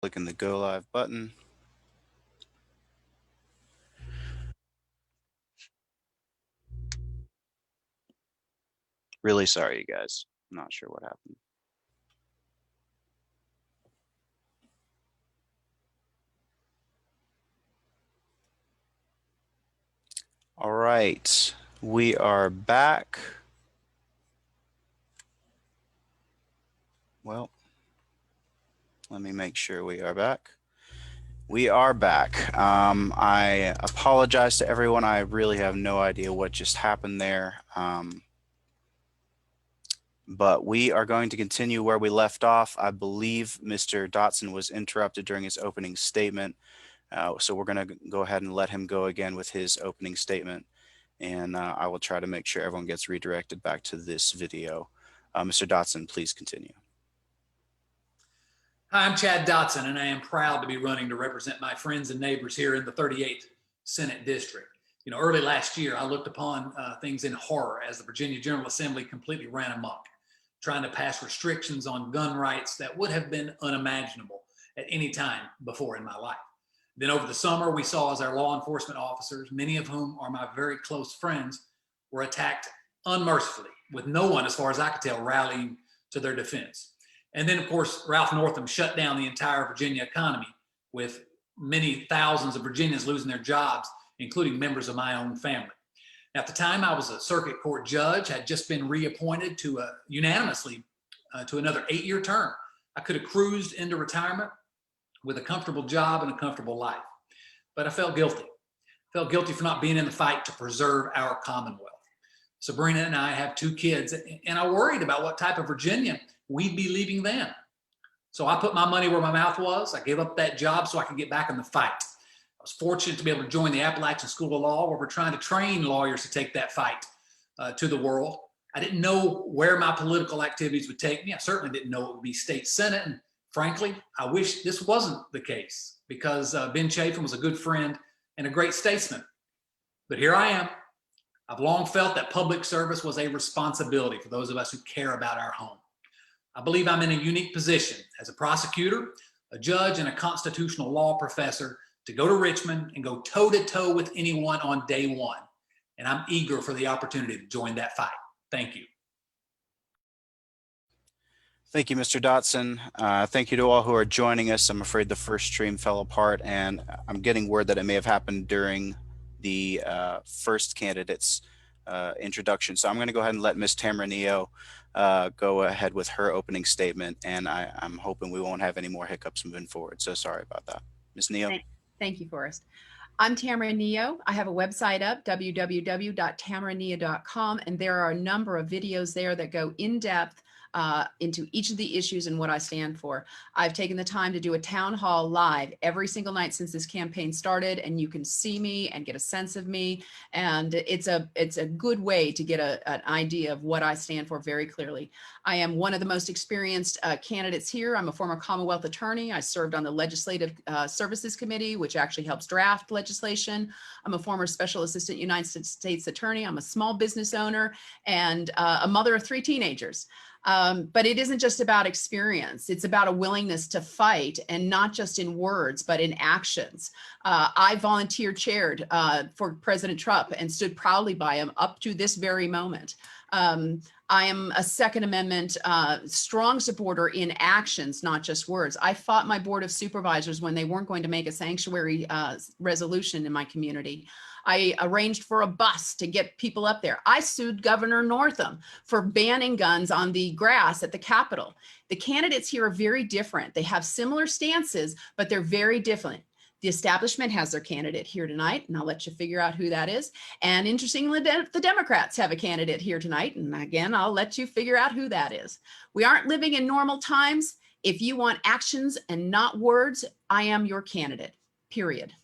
Clicking the go live button. Really sorry, you guys. I'm not sure what happened. All right, we are back. Well, let me make sure we are back. We are back. I apologize to everyone. I really have no idea what just happened there. But we are going to continue where we left off. I believe Mr. Dotson was interrupted during his opening statement. So we're going to go ahead and let him go again with his opening statement. And I will try to make sure everyone gets redirected back to this video. Mr. Dotson, please continue. Hi, I'm Chad Dotson, and I am proud to be running to represent my friends and neighbors here in the 38th Senate District. You know, early last year, I looked upon things in horror as the Virginia General Assembly completely ran amok, trying to pass restrictions on gun rights that would have been unimaginable at any time before in my life. Then over the summer, we saw as our law enforcement officers, many of whom are my very close friends, were attacked unmercifully, with no one, as far as I could tell, rallying to their defense. And then, of course, Ralph Northam shut down the entire Virginia economy, with many thousands of Virginians losing their jobs, including members of my own family. At the time, I was a circuit court judge, had just been reappointed to unanimously to another 8-year term. I could have cruised into retirement with a comfortable job and a comfortable life. But I felt guilty. Felt guilty for not being in the fight to preserve our Commonwealth. Sabrina and I have 2 kids, and I worried about what type of Virginian we'd be leaving them. So I put my money where my mouth was. I gave up that job so I could get back in the fight. I was fortunate to be able to join the Appalachian School of Law, where we're trying to train lawyers to take that fight to the world. I didn't know where my political activities would take me. I certainly didn't know it would be state senate. And frankly, I wish this wasn't the case, because Ben Chafin was a good friend and a great statesman. But here I am. I've long felt that public service was a responsibility for those of us who care about our home. I believe I'm in a unique position as a prosecutor, a judge, and a constitutional law professor to go to Richmond and go toe-to-toe with anyone on day one. And I'm eager for the opportunity to join that fight. Thank you. Thank you, Mr. Dotson. Thank you to all who are joining us. I'm afraid the first stream fell apart, and I'm getting word that it may have happened during the first candidate's introduction. So I'm going to go ahead and let Ms. Tamara Neo go ahead with her opening statement, and I'm hoping we won't have any more hiccups moving forward. So sorry about that. Ms. Neo. Thank you, Forrest. I'm Tamara Neo. I have a website up, www.tamaraneo.com, and there are a number of videos there that go in depth into each of the issues and what I stand for. I've taken the time to do a town hall live every single night since this campaign started, and you can see me and get a sense of me. And it's a good way to get an idea of what I stand for very clearly. I am one of the most experienced candidates here. I'm a former Commonwealth attorney. I served on the Legislative Services Committee, which actually helps draft legislation. I'm a former Special Assistant United States Attorney. I'm a small business owner and a mother of 3 teenagers. But it isn't just about experience. It's about a willingness to fight, and not just in words, but in actions. I volunteer chaired for President Trump and stood proudly by him up to this very moment. I am a Second Amendment strong supporter in actions, not just words. I fought my Board of Supervisors when they weren't going to make a sanctuary resolution in my community. I arranged for a bus to get people up there. I sued Governor Northam for banning guns on the grass at the Capitol. The candidates here are very different. They have similar stances, but they're very different. The establishment has their candidate here tonight, and I'll let you figure out who that is. And interestingly, the Democrats have a candidate here tonight, and again, I'll let you figure out who that is. We aren't living in normal times. If you want actions and not words, I am your candidate, period.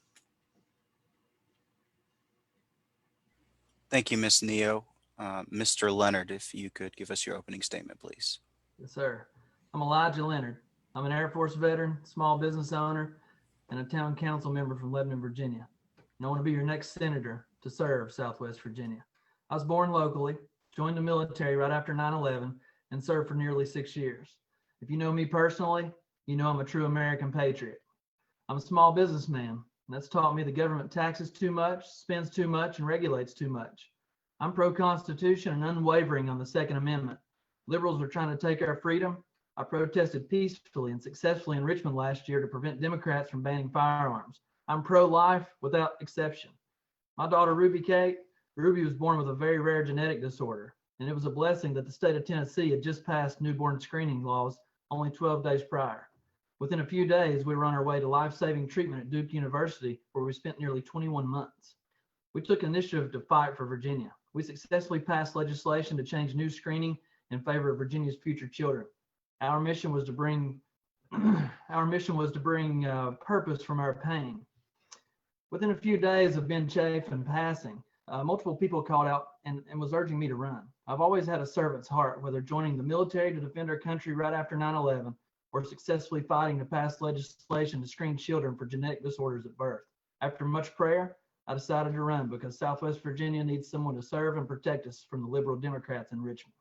Thank you, Ms. Neo. Mr. Leonard, if you could give us your opening statement, please. Yes, sir. I'm Elijah Leonard. I'm an Air Force veteran, small business owner, and a town council member from Lebanon, Virginia. And I want to be your next senator to serve Southwest Virginia. I was born locally, joined the military right after 9/11, and served for nearly 6 years. If you know me personally, you know I'm a true American patriot. I'm a small businessman, and that's taught me the government taxes too much, spends too much, and regulates too much. I'm pro-Constitution and unwavering on the Second Amendment. Liberals are trying to take our freedom. I protested peacefully and successfully in Richmond last year to prevent Democrats from banning firearms. I'm pro-life without exception. My daughter, Ruby was born with a very rare genetic disorder, and it was a blessing that the state of Tennessee had just passed newborn screening laws only 12 days prior. Within a few days, we were on our way to life-saving treatment at Duke University, where we spent nearly 21 months. We took initiative to fight for Virginia. We successfully passed legislation to change new screening in favor of Virginia's future children. Our mission was to bring purpose from our pain. Within a few days of Ben Chafin passing, multiple people called out and was urging me to run. I've always had a servant's heart, whether joining the military to defend our country right after 9/11 or successfully fighting to pass legislation to screen children for genetic disorders at birth. After much prayer, I decided to run because Southwest Virginia needs someone to serve and protect us from the liberal Democrats in Richmond.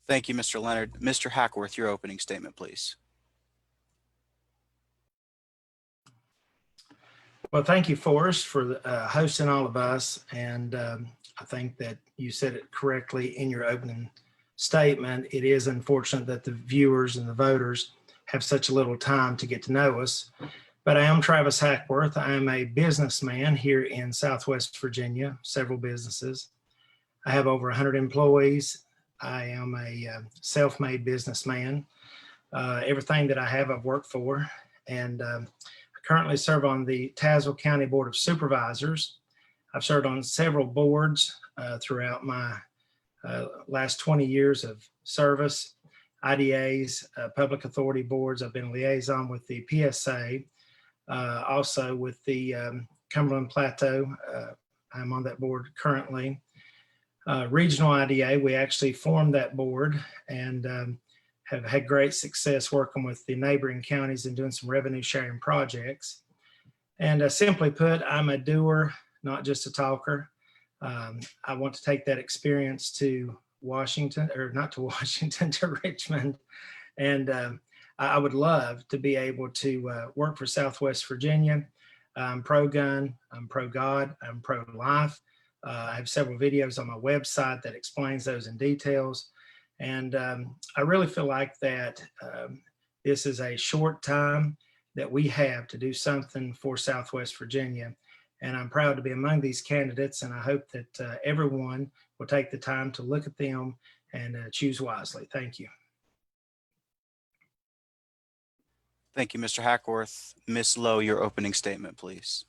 Thank you, Mr. Leonard. Mr. Hackworth, your opening statement, please. Well, thank you, Forrest, for hosting all of us. And I think that you said it correctly in your opening statement. It is unfortunate that the viewers and the voters have such a little time to get to know us. But I am Travis Hackworth. I am a businessman here in Southwest Virginia, several businesses. I have over 100 employees. I am a self-made businessman. Everything that I have, I've worked for. And I currently serve on the Tazewell County Board of Supervisors. I've served on several boards throughout my last 20 years of service, IDAs, public authority boards. I've been liaison with the PSA, also with the Cumberland Plateau. I'm on that board currently. Regional IDA, we actually formed that board and have had great success working with the neighboring counties and doing some revenue sharing projects. And simply put, I'm a doer, not just a talker. I want to take that experience to Washington, or not to Washington, to Richmond. And I would love to be able to work for Southwest Virginia. I'm pro-gun, I'm pro-God, I'm pro-life. I have several videos on my website that explains those in details. And I really feel like that this is a short time that we have to do something for Southwest Virginia. And I'm proud to be among these candidates. And I hope that everyone will take the time to look at them and choose wisely. Thank you. Thank you, Mr. Hackworth. Ms. Lowe, your opening statement, please.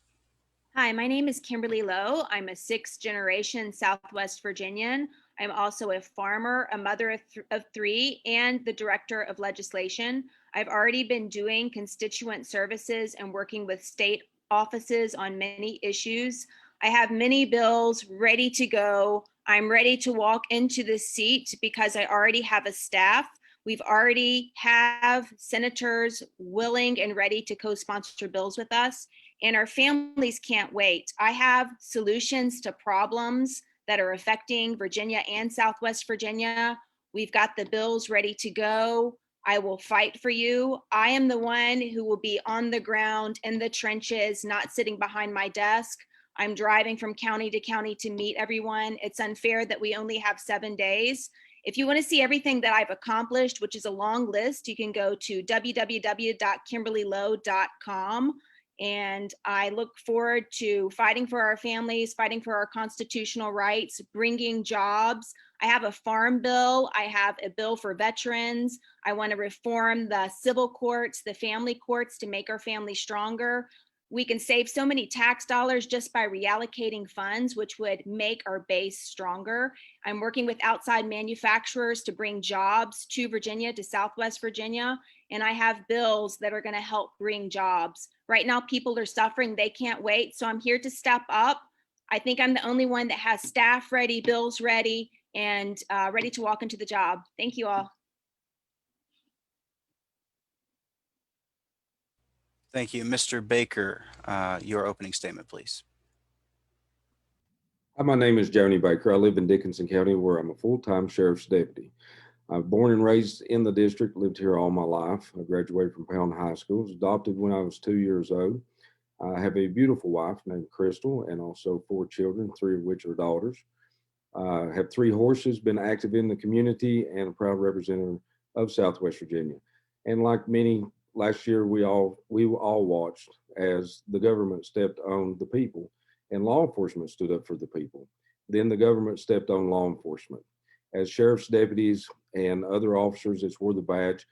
Hi, my name is Kimberly Lowe. I'm a sixth generation Southwest Virginian. I'm also a farmer, a mother of three, and the director of legislation. I've already been doing constituent services and working with state offices on many issues. I have many bills ready to go. I'm ready to walk into the seat because I already have a staff. We've already have senators willing and ready to co-sponsor bills with us, and our families can't wait. I have solutions to problems that are affecting Virginia and Southwest Virginia. We've got the bills ready to go. I will fight for you. I am the one who will be on the ground in the trenches, not sitting behind my desk. I'm driving from county to county to meet everyone. It's unfair that we only have 7 days. If you want to see everything that I've accomplished, which is a long list, you can go to www.kimberlylowe.com. And I look forward to fighting for our families, fighting for our constitutional rights, bringing jobs. I have a farm bill. I have a bill for veterans. I want to reform the civil courts, the family courts to make our families stronger. We can save so many tax dollars just by reallocating funds, which would make our base stronger. I'm working with outside manufacturers to bring jobs to Virginia, to Southwest Virginia, and I have bills that are going to help bring jobs. Right now, people are suffering. They can't wait. So I'm here to step up. I think I'm the only one that has staff ready, bills ready, and ready to walk into the job. Thank you all. Thank you. Mr. Baker, your opening statement, please. Hi, my name is Joni Baker. I live in Dickinson County, where I'm a full-time sheriff's deputy. I'm born and raised in the district, lived here all my life. I graduated from Pound High School, was adopted when I was 2 years old. I have a beautiful wife named Crystal and also 4 children, 3 of which are daughters. I have 3 horses, been active in the community and a proud representative of Southwest Virginia. And like many, last year we all watched as the government stepped on the people and law enforcement stood up for the people. Then the government stepped on law enforcement. As sheriff's deputies and other officers that wore the badge,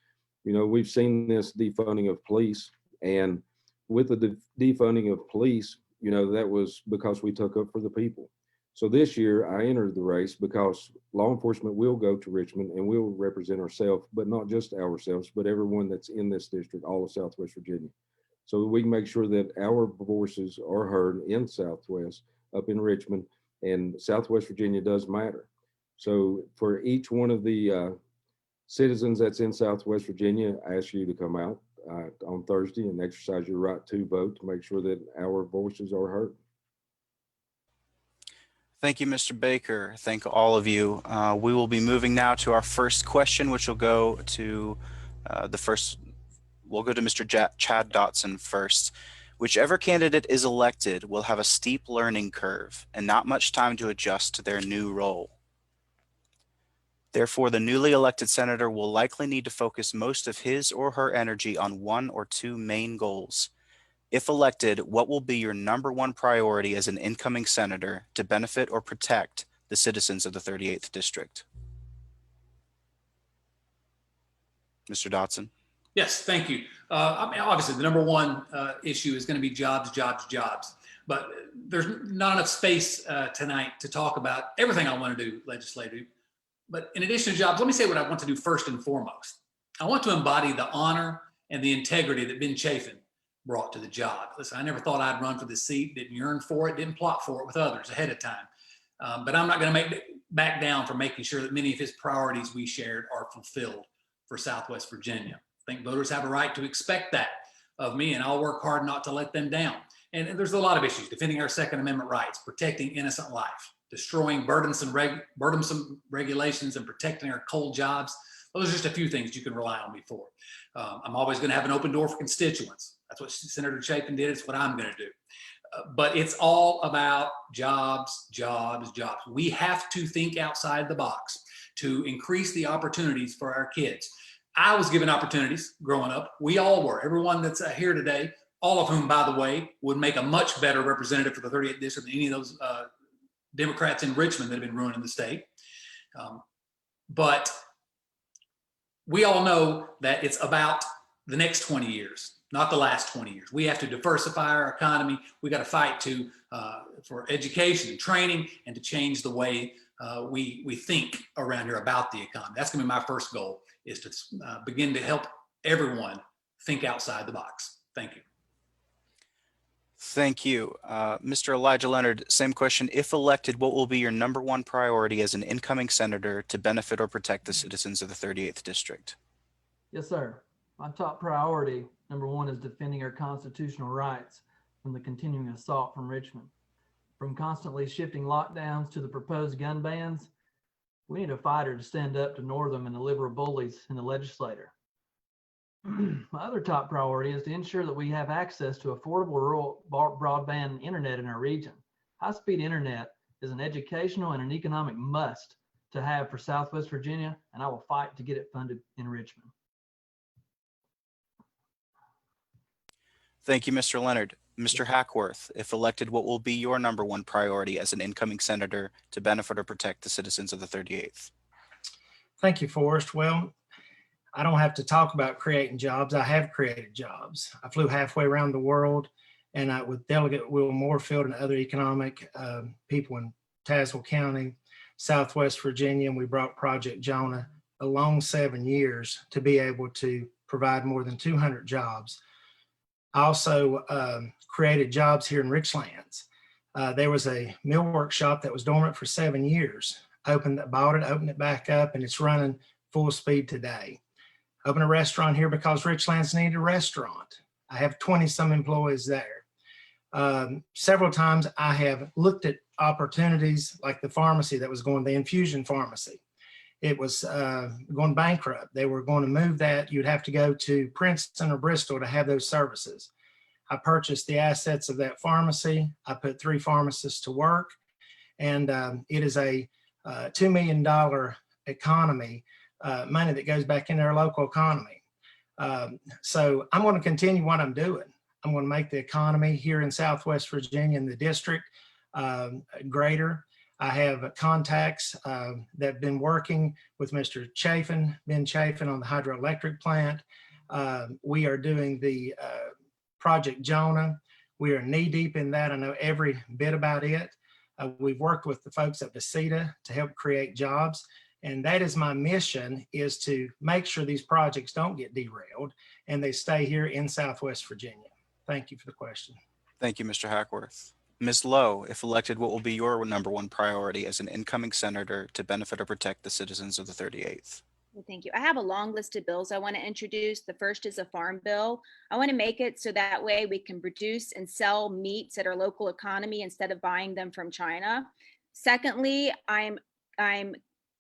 you know, we've seen this defunding of police, and with the defunding of police, you know, that was because we took up for the people. So this year I entered the race because law enforcement will go to Richmond and we'll represent ourselves, but not just ourselves, but everyone that's in this district, all of Southwest Virginia. So we can make sure that our voices are heard in Southwest, up in Richmond, and Southwest Virginia does matter. So for each one of the citizens that's in Southwest Virginia, I ask you to come out on Thursday and exercise your right to vote to make sure that our voices are heard. Thank you, Mr. Baker. Thank all of you. We will be moving now to our first question, which will go to we'll go to Mr. Chad Dotson first. Whichever candidate is elected will have a steep learning curve and not much time to adjust to their new role. Therefore, the newly elected senator will likely need to focus most of his or her energy on 1 or 2 main goals. If elected, what will be your #1 priority as an incoming senator to benefit or protect the citizens of the 38th District? Mr. Dotson. Yes, thank you. I mean, obviously, the #1 issue is going to be jobs, jobs, jobs. But there's not enough space tonight to talk about everything I want to do legislatively. But in addition to jobs, let me say what I want to do first and foremost. I want to embody the honor and the integrity that Ben Chafin brought to the job. Listen, I never thought I'd run for this seat, didn't yearn for it, didn't plot for it with others ahead of time. But I'm not going to back down from making sure that many of his priorities we shared are fulfilled for Southwest Virginia. I think voters have a right to expect that of me, and I'll work hard not to let them down. And there's a lot of issues: defending our Second Amendment rights, protecting innocent life, destroying burdensome regulations, and protecting our coal jobs. Those are just a few things you can rely on me for. I'm always going to have an open door for constituents. That's what Senator Chapin did. It's what I'm going to do. But it's all about jobs, jobs, jobs. We have to think outside the box to increase the opportunities for our kids. I was given opportunities growing up. We all were. Everyone that's here today, all of whom, by the way, would make a much better representative for the 38th District than any of those Democrats in Richmond that have been ruining the state. But we all know that it's about the next 20 years, not the last 20 years. We have to diversify our economy. We got to fight for education and training and to change the way we think around here about the economy. That's going to be my first goal, is to begin to help everyone think outside the box. Thank you. Thank you. Mr. Elijah Leonard, same question. If elected, what will be your #1 priority as an incoming senator to benefit or protect the citizens of the 38th District? Yes, sir. My top priority, #1, is defending our constitutional rights from the continuing assault from Richmond. From constantly shifting lockdowns to the proposed gun bans, we need a fighter to stand up to Northam and the liberal bullies in the legislature. My other top priority is to ensure that we have access to affordable rural broadband internet in our region. High-speed internet is an educational and an economic must to have for Southwest Virginia, and I will fight to get it funded in Richmond. Thank you, Mr. Leonard. Mr. Hackworth, if elected, what will be your #1 priority as an incoming senator to benefit or protect the citizens of the 38th? Thank you, Forrest. Well, I don't have to talk about creating jobs. I have created jobs. I flew halfway around the world, and with Delegate Will Moorfield and other economic people in Tazewell County, Southwest Virginia, and we brought Project Jonah a long 7 years to be able to provide more than 200 jobs. I also created jobs here in Richlands. There was a mill workshop that was dormant for 7 years. Bought it, opened it back up, and it's running full speed today. Opened a restaurant here because Richlands needed a restaurant. I have 20 some employees there. Several times I have looked at opportunities like the pharmacy that was going, the infusion pharmacy. it was going bankrupt. They were going to move that. You'd have to go to Princeton or Bristol to have those services. I purchased the assets of that pharmacy. I put 3 pharmacists to work, and it is a $2 million economy, money that goes back in our local economy. So I'm going to continue what I'm doing. I'm going to make the economy here in Southwest Virginia and the district greater. I have contacts that have been working with Mr. Ben Chafin on the hydroelectric plant. We are doing the Project Jonah. We are knee deep in that. I know every bit about it. We've worked with the folks at Visita to help create jobs. And that is my mission, is to make sure these projects don't get derailed and they stay here in Southwest Virginia. Thank you for the question. Thank you, Mr. Hackworth. Ms. Lowe, if elected, what will be your number one priority as an incoming senator to benefit or protect the citizens of the 38th? Well, thank you. I have a long list of bills I want to introduce. The first is a farm bill. I want to make it so that way we can produce and sell meats at our local economy instead of buying them from China. Secondly, I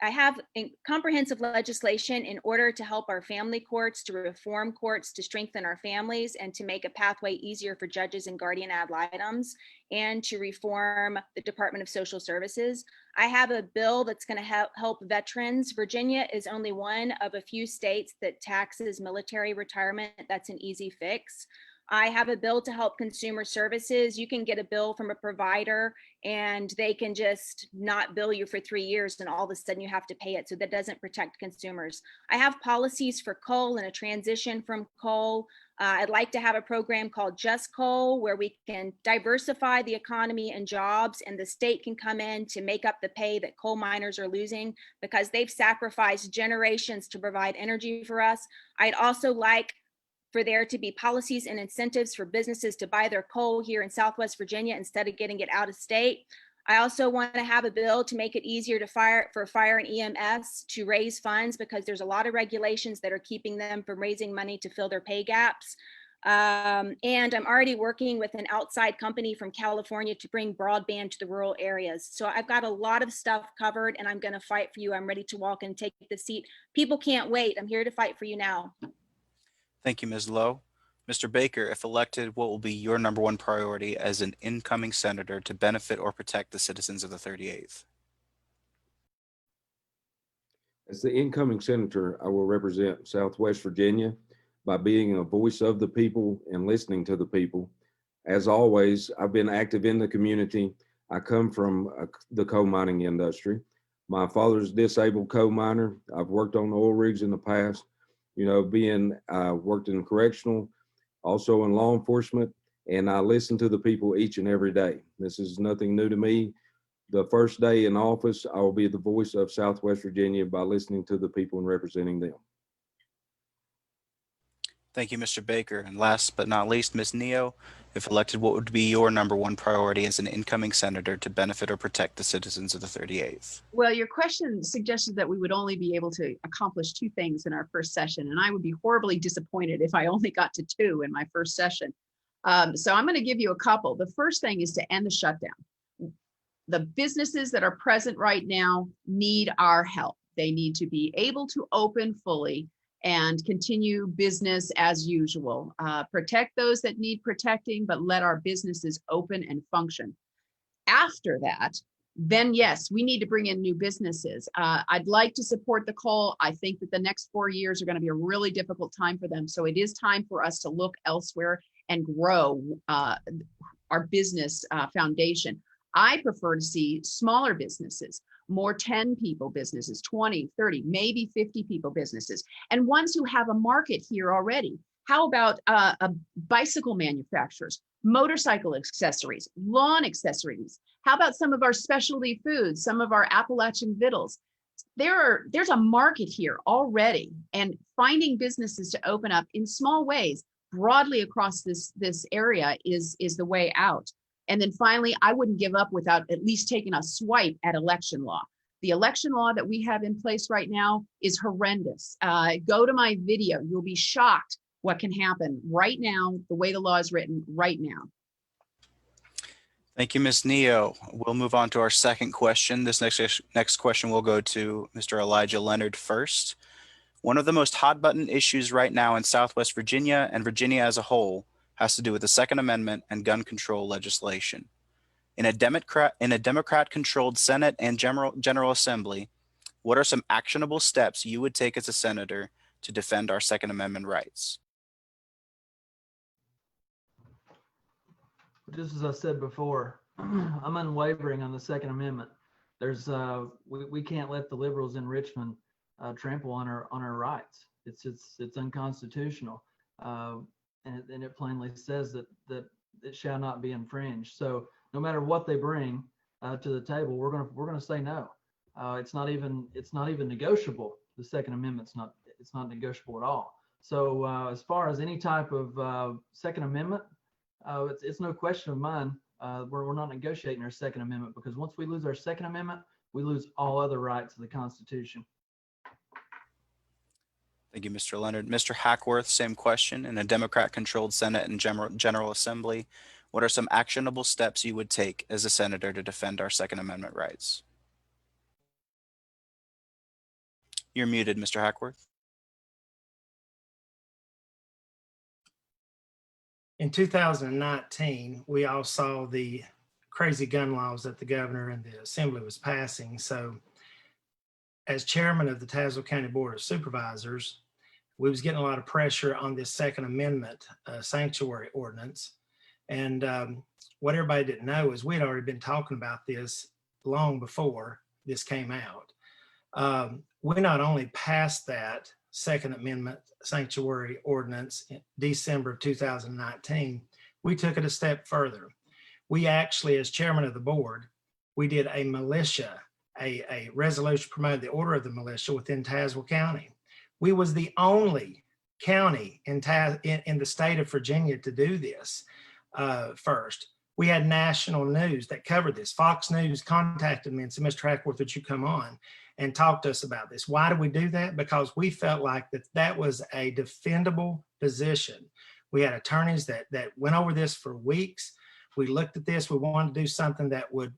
have comprehensive legislation in order to help our family courts, to reform courts, to strengthen our families, and to make a pathway easier for judges and guardian ad litems, and to reform the Department of Social Services. I have a bill that's going to help veterans. Virginia is only one of a few states that taxes military retirement. That's an easy fix. I have a bill to help consumer services. You can get a bill from a provider and they can just not bill you for 3 years and all of a sudden you have to pay it. So that doesn't protect consumers. I have policies for coal and a transition from coal. I'd like to have a program called Just Coal where we can diversify the economy and jobs, and the state can come in to make up the pay that coal miners are losing because they've sacrificed generations to provide energy for us. I'd also like for there to be policies and incentives for businesses to buy their coal here in Southwest Virginia instead of getting it out of state. I also want to have a bill to make it easier to for fire and EMS to raise funds because there's a lot of regulations that are keeping them from raising money to fill their pay gaps. And I'm already working with an outside company from California to bring broadband to the rural areas. So I've got a lot of stuff covered and I'm going to fight for you. I'm ready to walk and take the seat. People can't wait. I'm here to fight for you now. Thank you, Ms. Lowe. Mr. Baker, if elected, what will be your number one priority as an incoming senator to benefit or protect the citizens of the 38th? As the incoming senator, I will represent Southwest Virginia by being a voice of the people and listening to the people. As always, I've been active in the community. I come from the coal mining industry. My father's a disabled coal miner. I've worked on oil rigs in the past. You know, worked in correctional, also in law enforcement, and I listen to the people each and every day. This is nothing new to me. The first day in office, I will be the voice of Southwest Virginia by listening to the people and representing them. Thank you, Mr. Baker. And last but not least, Ms. Neo, if elected, what would be your number one priority as an incoming senator to benefit or protect the citizens of the 38th? Well, your question suggested that we would only be able to accomplish 2 things in our first session, and I would be horribly disappointed if I only got to 2 in my first session. So I'm going to give you a couple. The first thing is to end the shutdown. The businesses that are present right now need our help. They need to be able to open fully and continue business as usual. Protect those that need protecting, but let our businesses open and function. After that, then yes, we need to bring in new businesses. I'd like to support the coal. I think that the next 4 years are going to be a really difficult time for them. So it is time for us to look elsewhere and grow our business foundation. I prefer to see smaller businesses, more 10 people businesses, 20, 30, maybe 50 people businesses, and ones who have a market here already. How about bicycle manufacturers, motorcycle accessories, lawn accessories? How about some of our specialty foods, some of our Appalachian victuals? There's a market here already, and finding businesses to open up in small ways broadly across this area is the way out. And then finally, I wouldn't give up without at least taking a swipe at election law. The election law that we have in place right now is horrendous. Go to my video. You'll be shocked what can happen right now, the way the law is written right now. Thank you, Ms. Neo. We'll move on to our second question. This next question will go to Mr. Elijah Leonard first. One of the most hot button issues right now in Southwest Virginia and Virginia as a whole has to do with the Second Amendment and gun control legislation. In a Democrat controlled Senate and General Assembly, what are some actionable steps you would take as a senator to defend our Second Amendment rights? Just as I said before, I'm unwavering on the Second Amendment. We can't let the liberals in Richmond trample on our rights. It's unconstitutional, and it plainly says that it shall not be infringed. So no matter what they bring to the table, we're gonna say no. It's not even negotiable. The Second Amendment's not negotiable at all. So as far as any type of Second Amendment, it's no question of mine. We're not negotiating our Second Amendment, because once we lose our Second Amendment, we lose all other rights of the Constitution. Thank you, Mr. Leonard. Mr. Hackworth, same question. In a Democrat-controlled Senate and General Assembly, what are some actionable steps you would take as a senator to defend our Second Amendment rights? You're muted, Mr. Hackworth. In 2019, we all saw the crazy gun laws that the governor and the assembly was passing. So as chairman of the Tazewell County Board of Supervisors, we was getting a lot of pressure on this Second Amendment sanctuary ordinance. And what everybody didn't know is we had already been talking about this long before this came out. We not only passed that Second Amendment sanctuary ordinance in December of 2019, we took it a step further. We actually, as chairman of the board, we did a militia, a resolution promoting the order of the militia within Tazewell County. We was the only county in the state of Virginia to do this first. We had national news that covered this. Fox News contacted me and said, Mr. Hackworth, would you come on and talk to us about this? Why did we do that? Because we felt like that was a defendable position. We had attorneys that went over this for weeks. We looked at this. We wanted to do something that would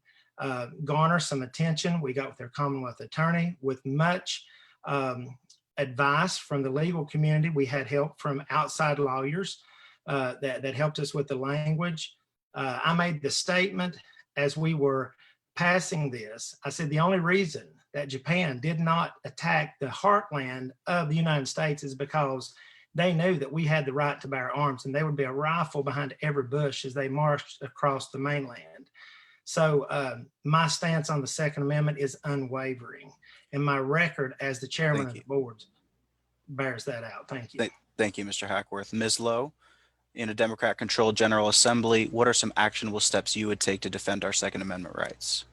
garner some attention. We got with their Commonwealth attorney with much advice from the legal community. We had help from outside lawyers that helped us with the language. I made the statement as we were passing this. I said the only reason that Japan did not attack the heartland of the United States is because they knew that we had the right to bear arms, and there would be a rifle behind every bush as they marched across the mainland. So my stance on the Second Amendment is unwavering, and my record as the chairman of the board bears that out. Thank you. Thank you, Mr. Hackworth. Ms. Lowe, in a Democrat-controlled General Assembly, what are some actionable steps you would take to defend our Second Amendment rights?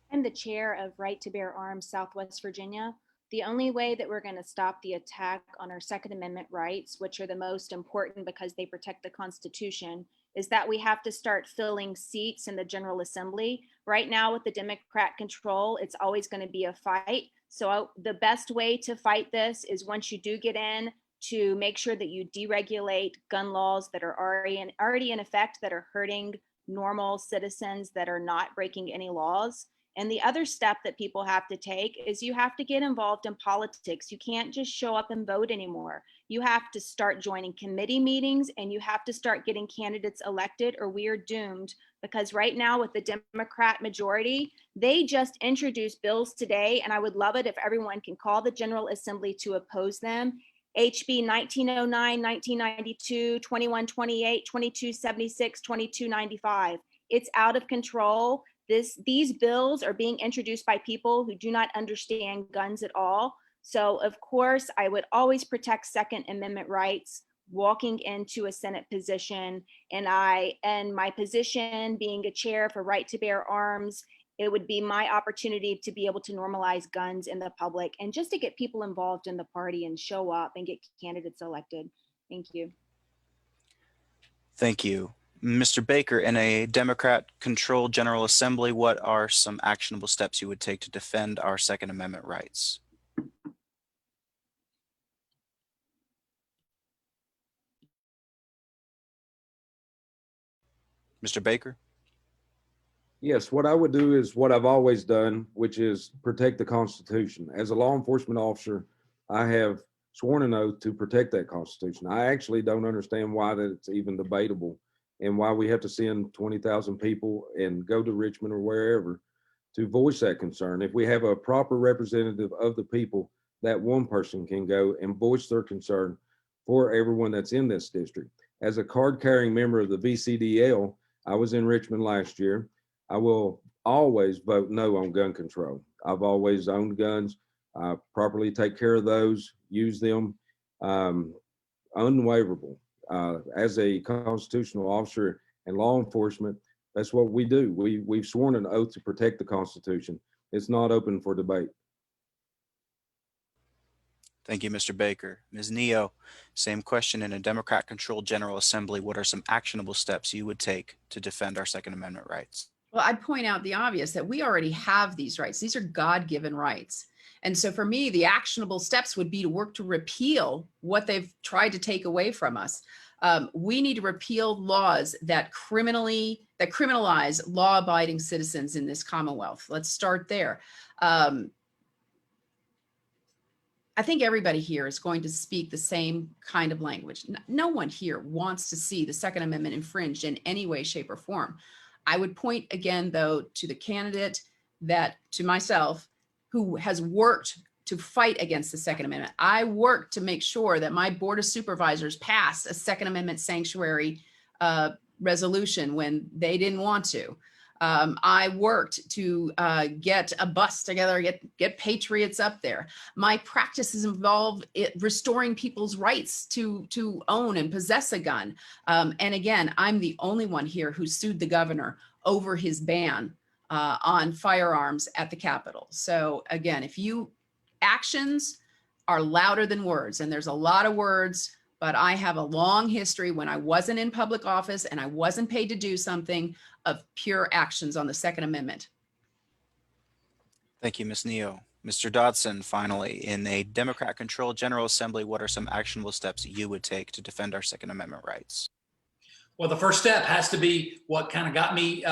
I'm the chair of Right to Bear Arms Southwest Virginia. The only way that we're going to stop the attack on our Second Amendment rights, which are the most important because they protect the Constitution, is that we have to start filling seats in the General Assembly. Right now, with the Democrat control, it's always going to be a fight. So the best way to fight this is, once you do get in, to make sure that you deregulate gun laws that are already in effect, that are hurting normal citizens that are not breaking any laws. And the other step that people have to take is you have to get involved in politics. You can't just show up and vote anymore. You have to start joining committee meetings, and you have to start getting candidates elected, or we are doomed. Because right now, with the Democrat majority, they just introduced bills today, and I would love it if everyone can call the General Assembly to oppose them. HB 1909, 1992, 2128, 2276, 2295. It's out of control. These bills are being introduced by people who do not understand guns at all. So of course, I would always protect Second Amendment rights walking into a Senate position. And my position being a chair for Right to Bear Arms, it would be my opportunity to be able to normalize guns in the public, and just to get people involved in the party and show up and get candidates elected. Thank you. Thank you. Mr. Baker, in a Democrat-controlled General Assembly, what are some actionable steps you would take to defend our Second Amendment rights? Mr. Baker? Yes, what I would do is what I've always done, which is protect the Constitution. As a law enforcement officer, I have sworn an oath to protect that Constitution. I actually don't understand why that it's even debatable and why we have to send 20,000 people and go to Richmond or wherever to voice that concern. If we have a proper representative of the people, that one person can go and voice their concern for everyone that's in this district. As a card carrying member of the VCDL, I was in Richmond last year. I will always vote no on gun control. I've always owned guns. I properly take care of those, use them, unwaverable. As a constitutional officer and law enforcement, that's what we do. We've sworn an oath to protect the Constitution. It's not open for debate. Thank you, Mr. Baker. Ms. Neo, same question. In a Democrat-controlled General Assembly, what are some actionable steps you would take to defend our Second Amendment rights? Well, I'd point out the obvious that we already have these rights. These are God-given rights. And so for me, the actionable steps would be to work to repeal what they've tried to take away from us. We need to repeal laws that criminalize law-abiding citizens in this Commonwealth. Let's start there. I think everybody here is going to speak the same kind of language. No one here wants to see the Second Amendment infringed in any way, shape, or form. I would point again, though, to the candidate to myself, who has worked to fight against the Second Amendment. I worked to make sure that my Board of Supervisors passed a Second Amendment sanctuary resolution when they didn't want to. I worked to get a bus together, get patriots up there. My practices involve restoring people's rights to own and possess a gun. And again, I'm the only one here who sued the governor over his ban on firearms at the Capitol. So again, actions are louder than words, and there's a lot of words, but I have a long history when I wasn't in public office and I wasn't paid to do something of pure actions on the Second Amendment. Thank you, Ms. Neo. Mr. Dodson, finally, in a Democrat-controlled General Assembly, what are some actionable steps you would take to defend our Second Amendment rights? Well, the first step has to be what kind of got me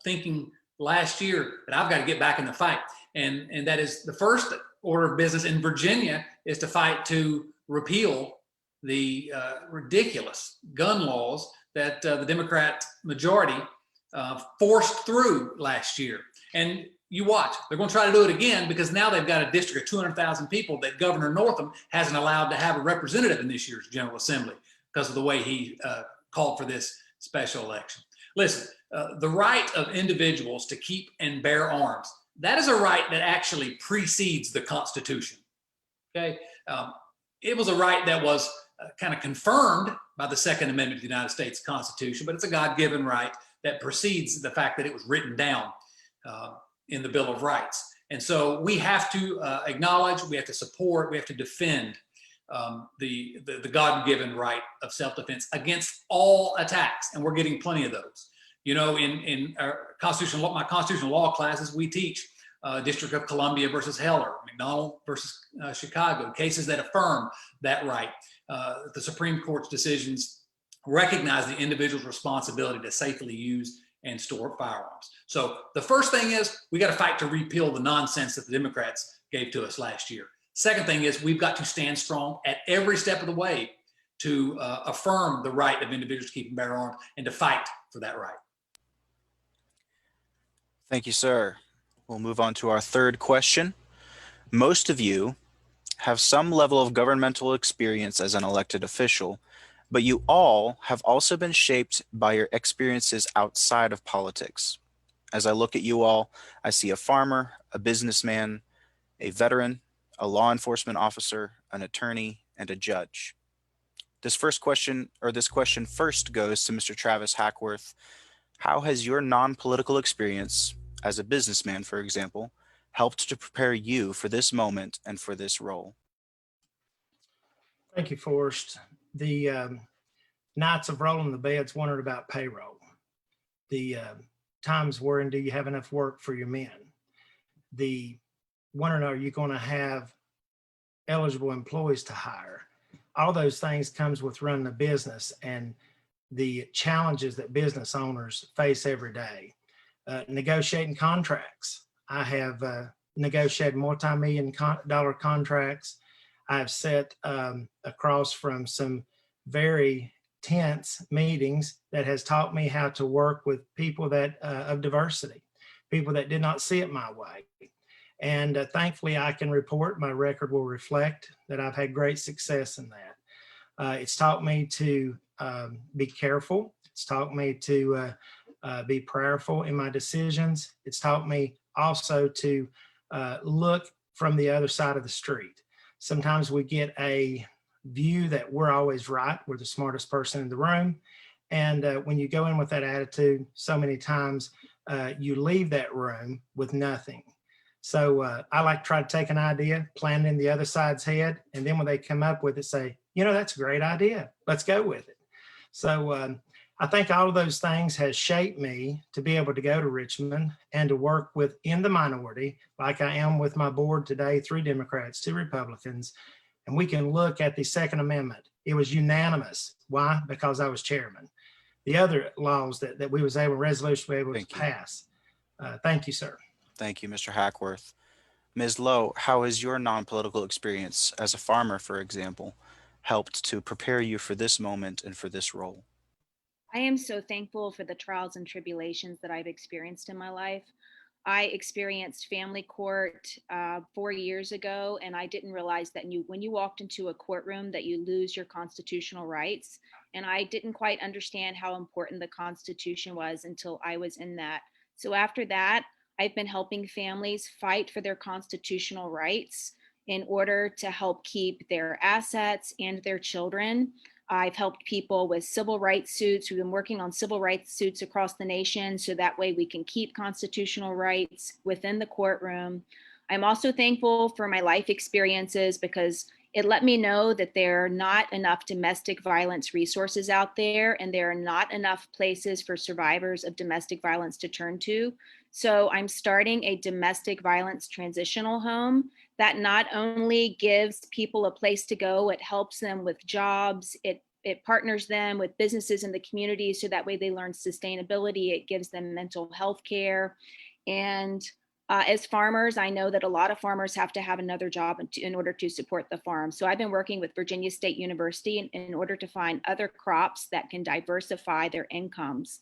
thinking last year that I've got to get back in the fight. And that is the first order of business in Virginia is to fight to repeal the ridiculous gun laws that the Democrat majority forced through last year. And you watch, they're going to try to do it again because now they've got a district of 200,000 people that Governor Northam hasn't allowed to have a representative in this year's General Assembly because of the way he called for this special election. Listen, the right of individuals to keep and bear arms, that is a right that actually precedes the Constitution. Okay, it was a right that was kind of confirmed by the Second Amendment of the United States Constitution, but it's a God-given right that precedes the fact that it was written down in the Bill of Rights. And so we have to acknowledge, we have to support, we have to defend the God-given right of self-defense against all attacks, and we're getting plenty of those. You know, in our my constitutional law classes, we teach District of Columbia versus Heller, McDonald versus Chicago, cases that affirm that right. The Supreme Court's decisions recognize the individual's responsibility to safely use and store firearms. So the first thing is we got to fight to repeal the nonsense that the Democrats gave to us last year. Second thing is we've got to stand strong at every step of the way to affirm the right of individuals to keep and bear arms and to fight for that right. Thank you, sir. We'll move on to our third question. Most of you have some level of governmental experience as an elected official, but you all have also been shaped by your experiences outside of politics. As I look at you all, I see a farmer, a businessman, a veteran, a law enforcement officer, an attorney, and a judge. This question first goes to Mr. Travis Hackworth. How has your non-political experience as a businessman, for example, helped to prepare you for this moment and for this role? Thank you, Forrest. The nights of rolling the beds wondering about payroll. The times worrying, do you have enough work for your men? The wondering, are you going to have eligible employees to hire? All those things comes with running a business and the challenges that business owners face every day. negotiating contracts. I have negotiated multi-million dollar contracts. I've sat across from some very tense meetings that has taught me how to work with people that of diversity, people that did not see it my way. And thankfully, I can report, my record will reflect that I've had great success in that. It's taught me to be careful. It's taught me to be prayerful in my decisions. It's taught me also to look from the other side of the street. Sometimes we get a view that we're always right, we're the smartest person in the room. And when you go in with that attitude, so many times you leave that room with nothing. So I like to try to take an idea, plant it in the other side's head, and then when they come up with it, say, you know, that's a great idea. Let's go with it. So I think all of those things has shaped me to be able to go to Richmond and to work within the minority, like I am with my board today, 3 Democrats, 2 Republicans, and we can look at the Second Amendment. It was unanimous. Why? Because I was chairman. The other laws that we was able, resolution we were able to pass. Thank you, sir. Thank you, Mr. Hackworth. Ms. Lowe, how has your non-political experience as a farmer, for example, helped to prepare you for this moment and for this role? I am so thankful for the trials and tribulations that I've experienced in my life. I experienced family court 4 years ago, and I didn't realize that when you walked into a courtroom that you lose your constitutional rights. And I didn't quite understand how important the Constitution was until I was in that. So after that, I've been helping families fight for their constitutional rights in order to help keep their assets and their children. I've helped people with civil rights suits. We've been working on civil rights suits across the nation so that way we can keep constitutional rights within the courtroom. I'm also thankful for my life experiences because it let me know that there are not enough domestic violence resources out there, and there are not enough places for survivors of domestic violence to turn to. So I'm starting a domestic violence transitional home that not only gives people a place to go, it helps them with jobs, it partners them with businesses in the community so that way they learn sustainability, it gives them mental health care. And as farmers, I know that a lot of farmers have to have another job in order to support the farm. So I've been working with Virginia State University in order to find other crops that can diversify their incomes.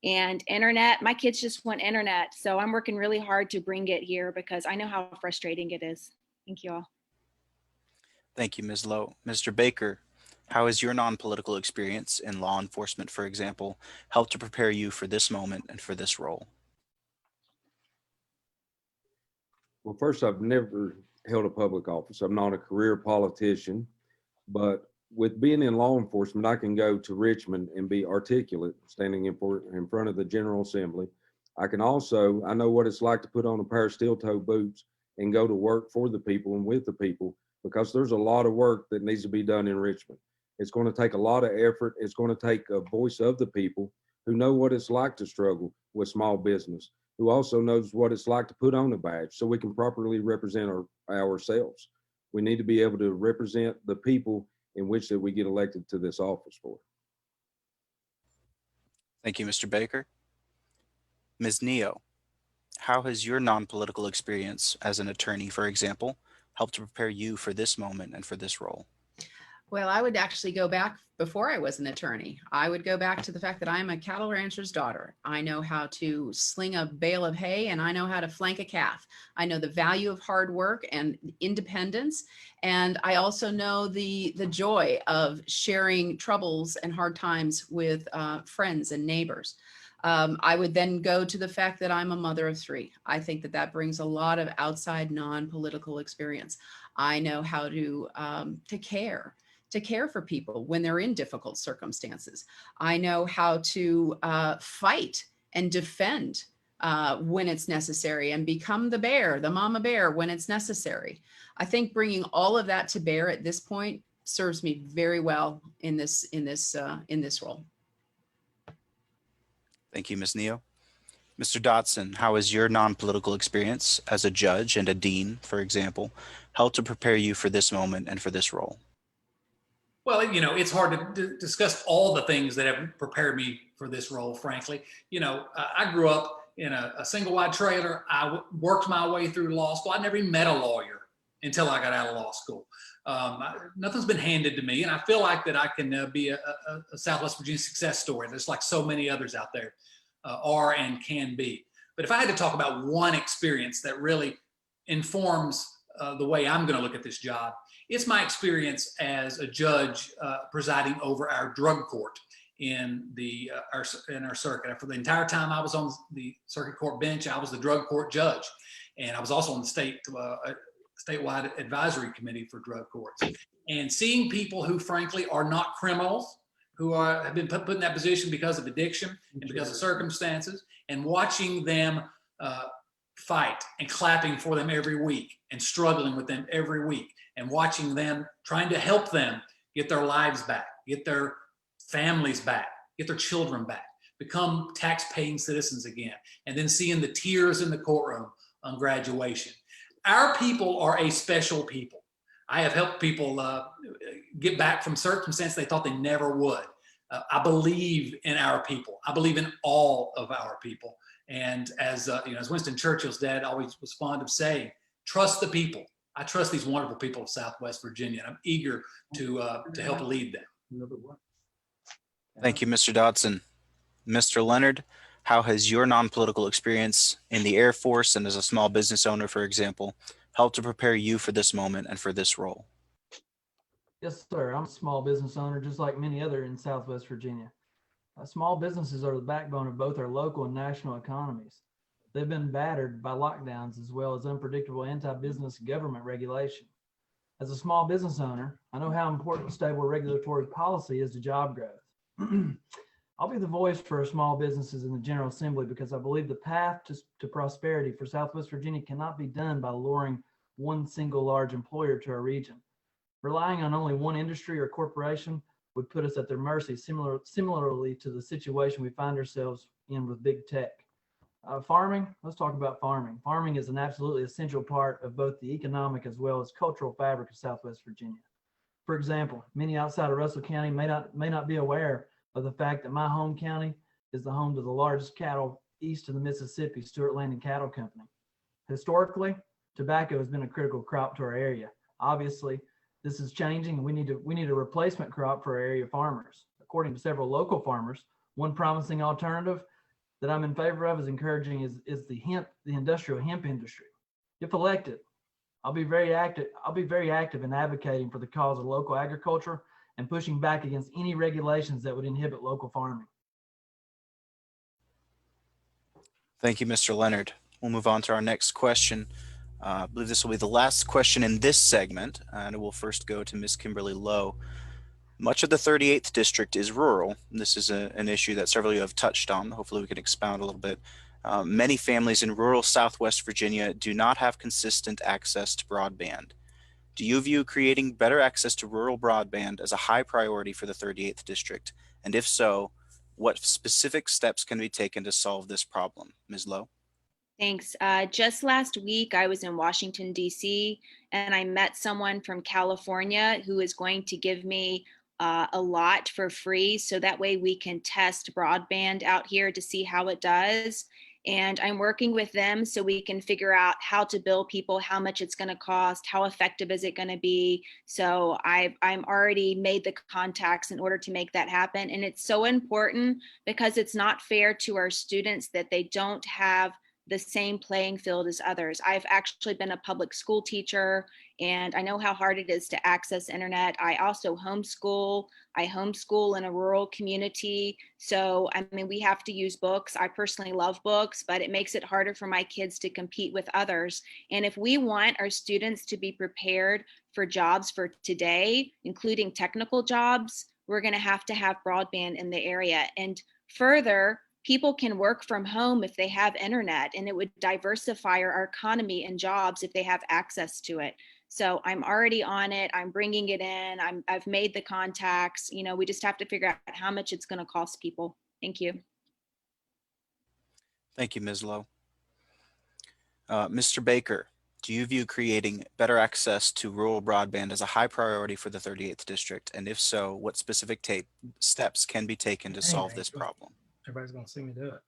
And internet, my kids just want internet. So I'm working really hard to bring it here because I know how frustrating it is. Thank you all. Thank you, Ms. Lowe. Mr. Baker, how has your non-political experience in law enforcement, for example, helped to prepare you for this moment and for this role? Well, first, I've never held a public office. I'm not a career politician, but with being in law enforcement, I can go to Richmond and be articulate, standing in front of the General Assembly. I know what it's like to put on a pair of steel-toe boots and go to work for the people and with the people, because there's a lot of work that needs to be done in Richmond. It's going to take a lot of effort. It's going to take a voice of the people who know what it's like to struggle with small business, who also knows what it's like to put on a badge so we can properly represent ourselves. We need to be able to represent the people in which that we get elected to this office for. Thank you, Mr. Baker. Ms. Neo, how has your non-political experience as an attorney, for example, helped to prepare you for this moment and for this role? Well, I would actually go back before I was an attorney. I would go back to the fact that I'm a cattle rancher's daughter. I know how to sling a bale of hay and I know how to flank a calf. I know the value of hard work and independence. And I also know the joy of sharing troubles and hard times with friends and neighbors. I would then go to the fact that I'm a mother of 3. I think that brings a lot of outside non-political experience. I know how to care for people when they're in difficult circumstances. I know how to fight and defend when it's necessary and become the bear, the mama bear when it's necessary. I think bringing all of that to bear at this point serves me very well in this role. Thank you, Ms. Neo. Mr. Dotson, how has your non-political experience as a judge and a dean, for example, helped to prepare you for this moment and for this role? Well, it's hard to discuss all the things that have prepared me for this role, frankly. I grew up in a single wide trailer. I worked my way through law school. I never even met a lawyer until I got out of law school. Nothing's been handed to me, and I feel like that I can be a Southwest Virginia success story. There's like so many others out there are and can be. But if I had to talk about one experience that really informs the way I'm going to look at this job, it's my experience as a judge presiding over our drug court in our circuit. For the entire time I was on the circuit court bench, I was the drug court judge, and I was also on the statewide advisory committee for drug courts. And seeing people who frankly are not criminals, who have been put in that position because of addiction and because of circumstances, and watching them fight and clapping for them every week and struggling with them every week, and watching them trying to help them get their lives back, get their families back, get their children back, become tax-paying citizens again, and then seeing the tears in the courtroom on graduation. Our people are a special people. I have helped people get back from circumstances they thought they never would. I believe in our people. I believe in all of our people. And as Winston Churchill's dad always was fond of saying, trust the people. I trust these wonderful people of Southwest Virginia, and I'm eager to help lead them. Thank you, Mr. Dotson. Mr. Leonard, how has your non-political experience in the Air Force and as a small business owner, for example, helped to prepare you for this moment and for this role? Yes, sir. I'm a small business owner, just like many other in Southwest Virginia. Small businesses are the backbone of both our local and national economies. They've been battered by lockdowns as well as unpredictable anti-business government regulation. As a small business owner, I know how important stable regulatory policy is to job growth. I'll be the voice for small businesses in the General Assembly because I believe the path to prosperity for Southwest Virginia cannot be done by luring one single large employer to our region. Relying on only one industry or corporation would put us at their mercy, similarly to the situation we find ourselves in with big tech. Farming, let's talk about farming. Farming is an absolutely essential part of both the economic as well as cultural fabric of Southwest Virginia. For example, many outside of Russell County may not be aware of the fact that my home county is the home to the largest cattle east of the Mississippi, Stewart Landing Cattle Company. Historically, tobacco has been a critical crop to our area. Obviously, this is changing, and we need a replacement crop for our area farmers. According to several local farmers, one promising alternative that I'm in favor of is the industrial hemp industry. If elected, I'll be very active in advocating for the cause of local agriculture and pushing back against any regulations that would inhibit local farming. Thank you, Mr. Leonard. We'll move on to our next question. I believe this will be the last question in this segment, and it will first go to Ms. Kimberly Lowe. Much of the 38th district is rural. This is an issue that several of you have touched on. Hopefully we can expound a little bit. Many families in rural Southwest Virginia do not have consistent access to broadband. Do you view creating better access to rural broadband as a high priority for the 38th district? And if so, what specific steps can be taken to solve this problem? Ms. Lowe? Thanks. Just last week, I was in Washington, D.C., and I met someone from California who is going to give me a lot for free. So that way we can test broadband out here to see how it does. And I'm working with them so we can figure out how to bill people, how much it's going to cost, how effective is it going to be. So I'm already made the contacts in order to make that happen. And it's so important because it's not fair to our students that they don't have the same playing field as others. I've actually been a public school teacher, and I know how hard it is to access internet. I also homeschool. I homeschool in a rural community. So, I mean, we have to use books. I personally love books, but it makes it harder for my kids to compete with others. And if we want our students to be prepared for jobs for today, including technical jobs, we're going to have broadband in the area. And further, people can work from home if they have internet, and it would diversify our economy and jobs if they have access to it. So I'm already on it. I'm bringing it in. I've made the contacts. You know, we just have to figure out how much it's going to cost people. Thank you. Thank you, Ms. Lowe. Mr. Baker, do you view creating better access to rural broadband as a high priority for the 38th district? And if so, what specific steps can be taken to solve this problem? Everybody's going to see me do it.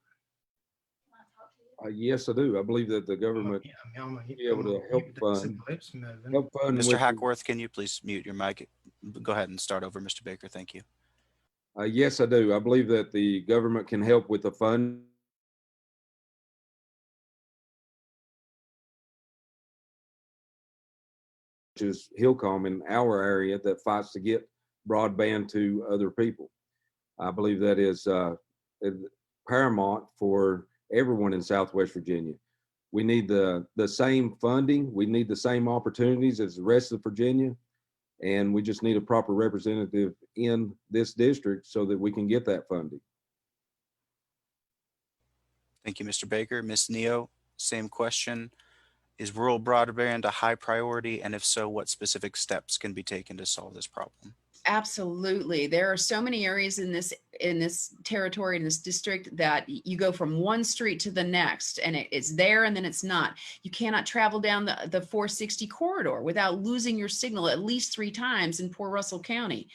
Yes, I do. I believe that the government Yeah, I mean, be able to help fund Mr. with. Hackworth, can you please mute your mic? Go ahead and start over, Mr. Baker. Thank you. Yes, I do. I believe that the government can help with the fund. Which is Hillcom in our area that fights to get broadband to other people. I believe that is paramount for everyone in Southwest Virginia. We need the same funding. We need the same opportunities as the rest of Virginia. And we just need a proper representative in this district so that we can get that funding. Thank you, Mr. Baker. Ms. Neo, same question. Is rural broadband a high priority? And if so, what specific steps can be taken to solve this problem? Absolutely. There are so many areas in this territory, in this district, that you go from one street to the next and it's there and then it's not. You cannot travel down the 460 corridor without losing your signal at least 3 times in poor Russell County.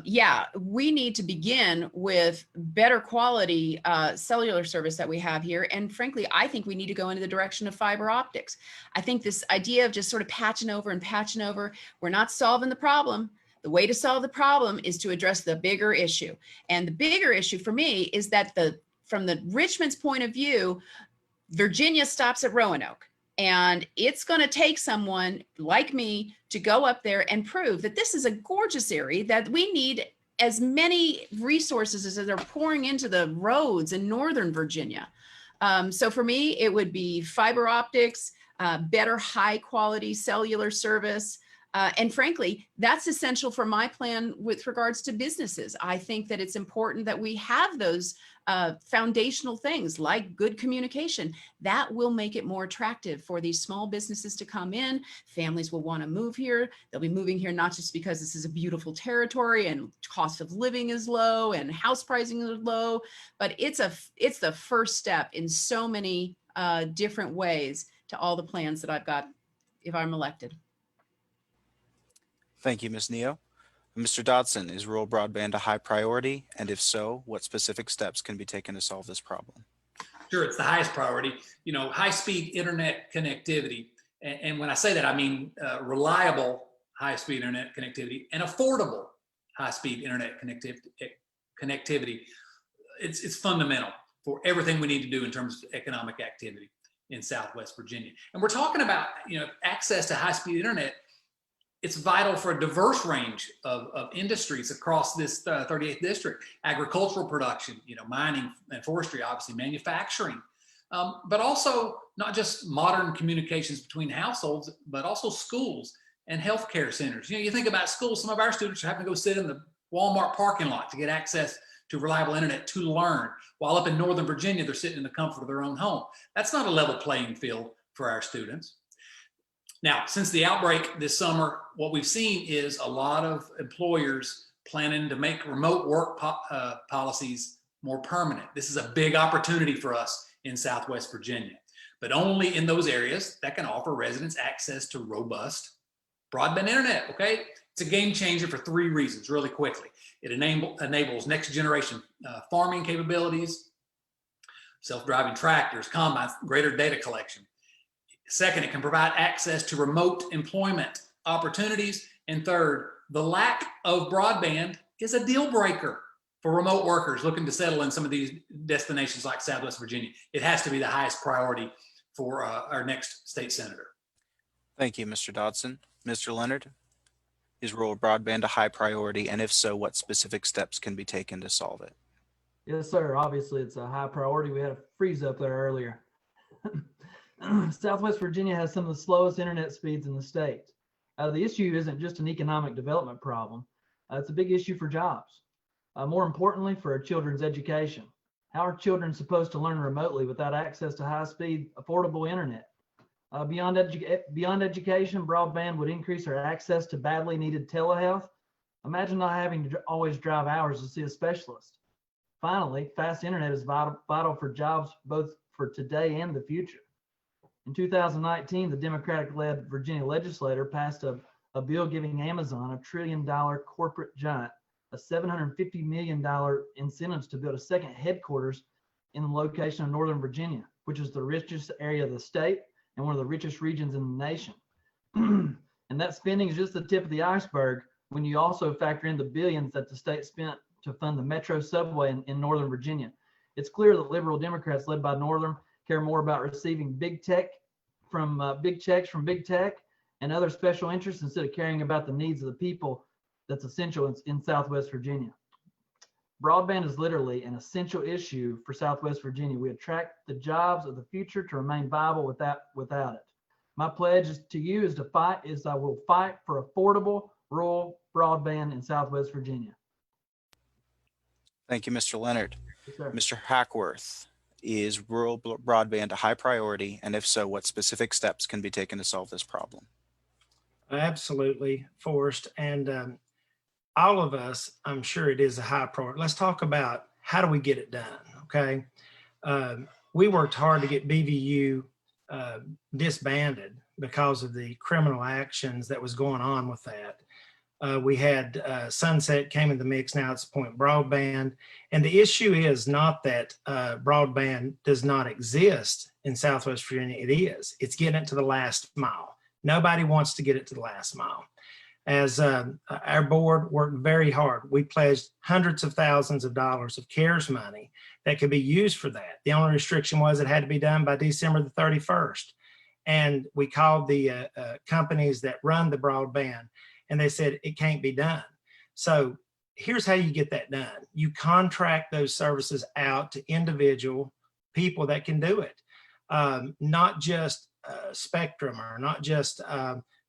Yeah, we need to begin with better quality cellular service that we have here. And frankly, I think we need to go into the direction of fiber optics. I think this idea of just sort of patching over, we're not solving the problem. The way to solve the problem is to address the bigger issue. And the bigger issue for me is that from the Richmond's point of view, Virginia stops at Roanoke. And it's going to take someone like me to go up there and prove that this is a gorgeous area, that we need as many resources as they're pouring into the roads in Northern Virginia. So for me, it would be fiber optics, better high quality cellular service. And frankly, that's essential for my plan with regards to businesses. I think that it's important that we have those foundational things like good communication. That will make it more attractive for these small businesses to come in. Families will want to move here. They'll be moving here not just because this is a beautiful territory and cost of living is low and house pricing is low, but it's the first step in so many different ways to all the plans that I've got if I'm elected. Thank you, Ms. Neo. Mr. Dodson, is rural broadband a high priority? And if so, what specific steps can be taken to solve this problem? Sure, it's the highest priority. You know, high-speed internet connectivity. And when I say that, I mean reliable high-speed internet connectivity and affordable high-speed internet connectivity. It's fundamental for everything we need to do in terms of economic activity in Southwest Virginia. And we're talking about, you know, access to high-speed internet. It's vital for a diverse range of industries across this 38th district. Agricultural production, you know, mining and forestry, obviously manufacturing, but also not just modern communications between households, but also schools and healthcare centers. You know, you think about schools, some of our students are having to go sit in the Walmart parking lot to get access to reliable internet to learn, while up in Northern Virginia, they're sitting in the comfort of their own home. That's not a level playing field for our students. Now, since the outbreak this summer, what we've seen is a lot of employers planning to make remote work policies more permanent. This is a big opportunity for us in Southwest Virginia, but only in those areas that can offer residents access to robust broadband internet, okay? It's a game changer for 3 reasons, really quickly. It enables next generation farming capabilities, self-driving tractors, combines, greater data collection. Second, it can provide access to remote employment opportunities. And third, the lack of broadband is a deal breaker for remote workers looking to settle in some of these destinations like Southwest Virginia. It has to be the highest priority for our next state senator. Thank you, Mr. Dodson. Mr. Leonard, is rural broadband a high priority? And if so, what specific steps can be taken to solve it? Yes, sir. Obviously, it's a high priority. We had a freeze up there earlier. Southwest Virginia has some of the slowest internet speeds in the state. The issue isn't just an economic development problem. It's a big issue for jobs. More importantly, for our children's education. How are children supposed to learn remotely without access to high-speed, affordable internet? Beyond education, broadband would increase our access to badly needed telehealth. Imagine not having to always drive hours to see a specialist. Finally, fast internet is vital for jobs both for today and the future. In 2019, the Democratic-led Virginia legislature passed a bill giving Amazon, a $1 trillion corporate giant, a $750 million incentives to build a second headquarters in the location of Northern Virginia. which is the richest area of the state and one of the richest regions in the nation. And that spending is just the tip of the iceberg when you also factor in the billions that the state spent to fund the Metro subway in Northern Virginia. It's clear that liberal Democrats led by Northern care more about receiving big checks from big tech and other special interests instead of caring about the needs of the people that's essential in Southwest Virginia. Broadband is literally an essential issue for Southwest Virginia. We attract the jobs of the future to remain viable without it. My pledge to you is I will fight for affordable rural broadband in Southwest Virginia. Thank you, Mr. Leonard. Yes, sir. Mr. Hackworth, is rural broadband a high priority? And if so, what specific steps can be taken to solve this problem? Absolutely, Forrest. And all of us, I'm sure it is a high priority. Let's talk about how do we get it done, okay? We worked hard to get BVU disbanded because of the criminal actions that was going on with that. We had Sunset came in the mix, now it's Point Broadband. And the issue is not that broadband does not exist in Southwest Virginia, it is. It's getting it to the last mile. Nobody wants to get it to the last mile. As our board worked very hard, we pledged hundreds of thousands of dollars of CARES money that could be used for that. The only restriction was it had to be done by December the 31st. And we called the companies that run the broadband, and they said it can't be done. So here's how you get that done. You contract those services out to individual people that can do it, not just Spectrum or not just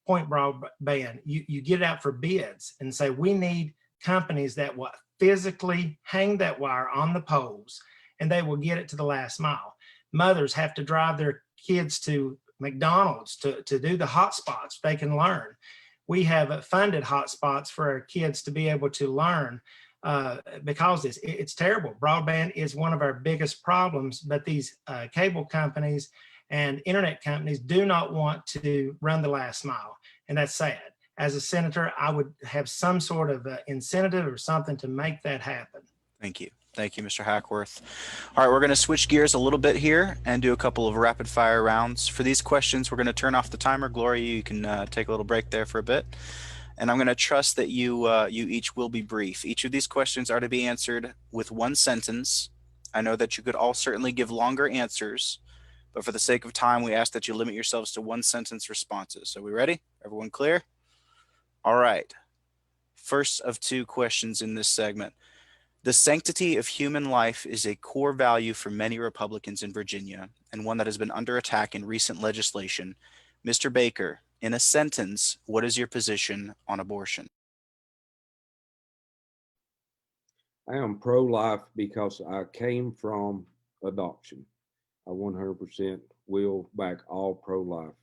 Point Broadband. You get it out for bids and say, we need companies that will physically hang that wire on the poles, and they will get it to the last mile. Mothers have to drive their kids to McDonald's to do the hotspots. They can learn. We have funded hotspots for our kids to be able to learn because it's terrible. Broadband is one of our biggest problems, but these cable companies and internet companies do not want to run the last mile, and that's sad. As a senator, I would have some sort of incentive or something to make that happen. Thank you. Thank you, Mr. Hackworth. All right, we're going to switch gears a little bit here and do a couple of rapid fire rounds. For these questions, we're going to turn off the timer. Gloria, you can take a little break there for a bit. And I'm going to trust that you each will be brief. Each of these questions are to be answered with one sentence. I know that you could all certainly give longer answers, but for the sake of time, we ask that you limit yourselves to one sentence responses. So we ready? Everyone clear? All right. First of two questions in this segment. The sanctity of human life is a core value for many Republicans in Virginia, and one that has been under attack in recent legislation. Mr. Baker, in a sentence, what is your position on abortion? I am pro-life because I came from adoption. I 100% will back all pro-life.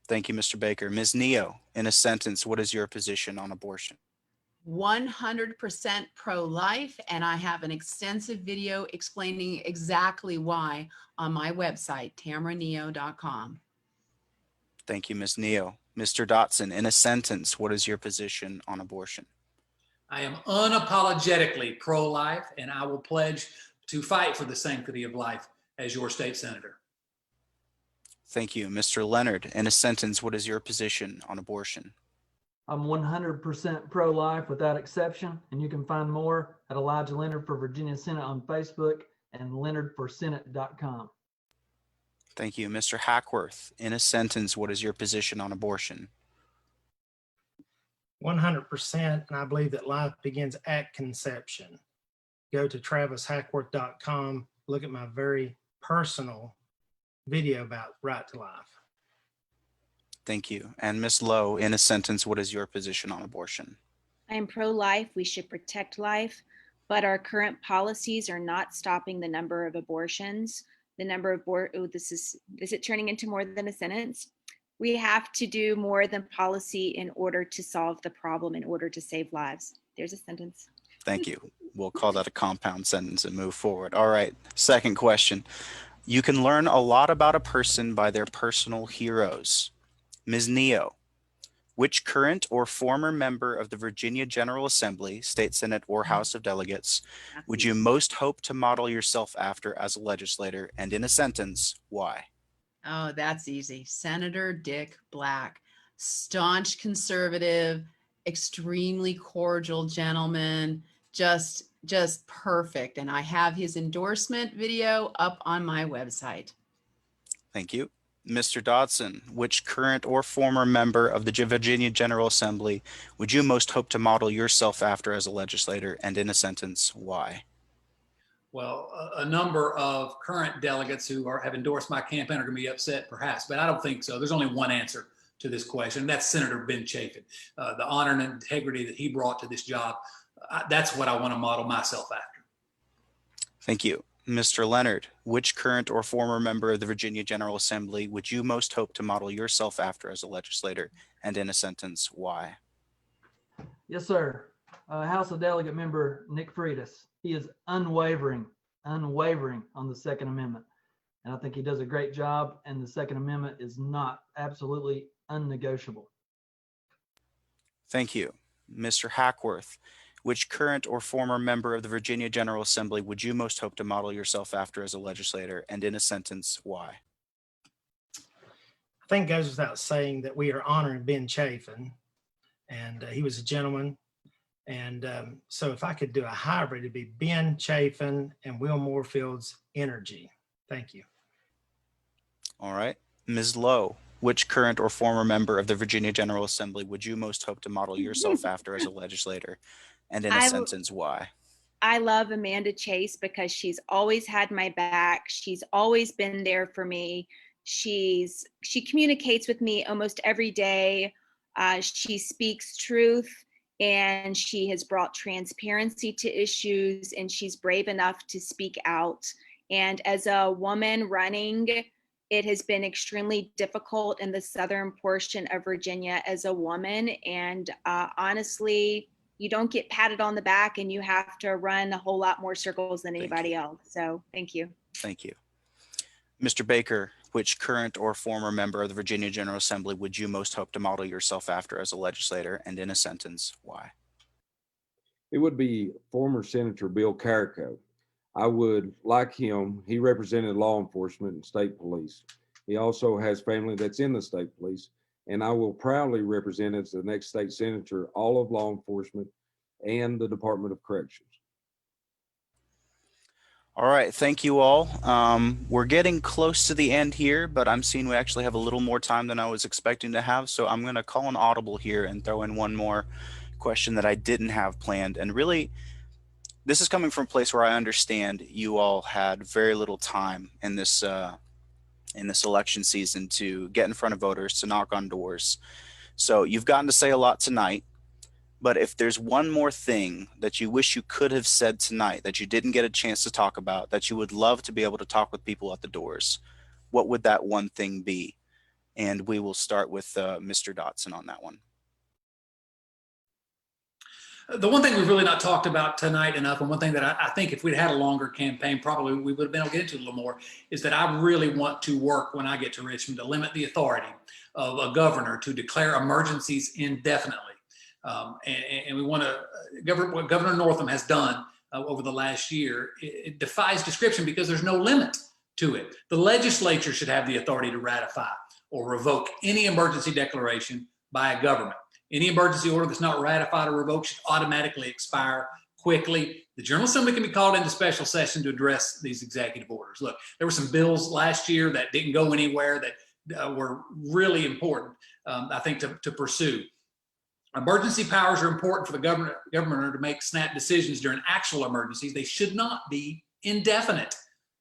Thank you, Mr. Baker. Ms. Neo, in a sentence, what is your position on abortion? 100% pro-life, and I have an extensive video explaining exactly why on my website, tamraneo.com. Thank you, Ms. Neo. Mr. Dotson, in a sentence, what is your position on abortion? I am unapologetically pro-life, and I will pledge to fight for the sanctity of life as your state senator. Thank you. Mr. Leonard, in a sentence, what is your position on abortion? I'm 100% pro-life without exception, and you can find more at Elijah Leonard for Virginia Senate on Facebook and leonardforsenate.com. Thank you. Mr. Hackworth, in a sentence, what is your position on abortion? 100%, and I believe that life begins at conception. Go to travishackworth.com, look at my very personal video about right to life. Thank you. And Ms. Lowe, in a sentence, what is your position on abortion? I am pro-life. We should protect life, but our current policies are not stopping the number of abortions. The number of is it turning into more than a sentence? We have to do more than policy in order to solve the problem, in order to save lives. There's a sentence. Thank you. We'll call that a compound sentence and move forward. All right. Second question. You can learn a lot about a person by their personal heroes. Ms. Neo, Which current or former member of the Virginia General Assembly, State Senate, or House of Delegates That's would you easy. most hope to model yourself after as a legislator? And in a sentence, why? Oh, that's easy. Senator Dick Black, staunch conservative, extremely cordial gentleman, just perfect. And I have his endorsement video up on my website. Thank you. Mr. Dodson, which current or former member of the Virginia General Assembly would you most hope to model yourself after as a legislator? And in a sentence, why? Well, a number of current delegates who have endorsed my campaign are going to be upset, perhaps, but I don't think so. There's only one answer to this question, and that's Senator Ben Chafin. The honor and integrity that he brought to this job, that's what I want to model myself after. Thank you. Mr. Leonard, which current or former member of the Virginia General Assembly would you most hope to model yourself after as a legislator? And in a sentence, why? Yes, sir. House of Delegate member Nick Freitas. He is unwavering on the Second Amendment. And I think he does a great job. And the Second Amendment is not absolutely unnegotiable. Thank you. Mr. Hackworth, which current or former member of the Virginia General Assembly would you most hope to model yourself after as a legislator? And in a sentence, why? I think it goes without saying that we are honoring Ben Chafin, and he was a gentleman. And so if I could do a hybrid, it'd be Ben Chafin and Will Moorfield's energy. Thank you. All right. Ms. Lowe, which current or former member of the Virginia General Assembly would you most hope to model yourself after as a legislator? And in a sentence, why? I love Amanda Chase because she's always had my back. She's always been there for me. She communicates with me almost every day. She speaks truth, and she has brought transparency to issues, and she's brave enough to speak out. And as a woman running, it has been extremely difficult in the southern portion of Virginia as a woman. And honestly, you don't get patted on the back, and you have to run a whole lot more circles than anybody else. So thank you. Thank you. Mr. Baker, which current or former member of the Virginia General Assembly would you most hope to model yourself after as a legislator? And in a sentence, why? It would be former Senator Bill Carrico. I would like him. He represented law enforcement and state police. He also has family that's in the state police, and I will proudly represent as the next state senator all of law enforcement and the Department of Corrections. All right, thank you all. We're getting close to the end here, but I'm seeing we actually have a little more time than I was expecting to have. So I'm going to call an audible here and throw in one more question that I didn't have planned. And really, this is coming from a place where I understand you all had very little time in this election season to get in front of voters, to knock on doors. So you've gotten to say a lot tonight. But if there's one more thing that you wish you could have said tonight that you didn't get a chance to talk about, that you would love to be able to talk with people at the doors, what would that one thing be? And we will start with Mr. Dotson on that one. The one thing we've really not talked about tonight enough, and one thing that I think if we'd had a longer campaign, probably we would have been able to get into a little more, is that I really want to work when I get to Richmond to limit the authority of a governor to declare emergencies indefinitely. And we want to, what Governor Northam has done over the last year, it defies description because there's no limit to it. The legislature should have the authority to ratify or revoke any emergency declaration by a government. Any emergency order that's not ratified or revoked should automatically expire quickly. The General Assembly can be called into special session to address these executive orders. Look, there were some bills last year that didn't go anywhere that were really important, I think, to pursue. Emergency powers are important for the governor to make snap decisions during actual emergencies. They should not be indefinite,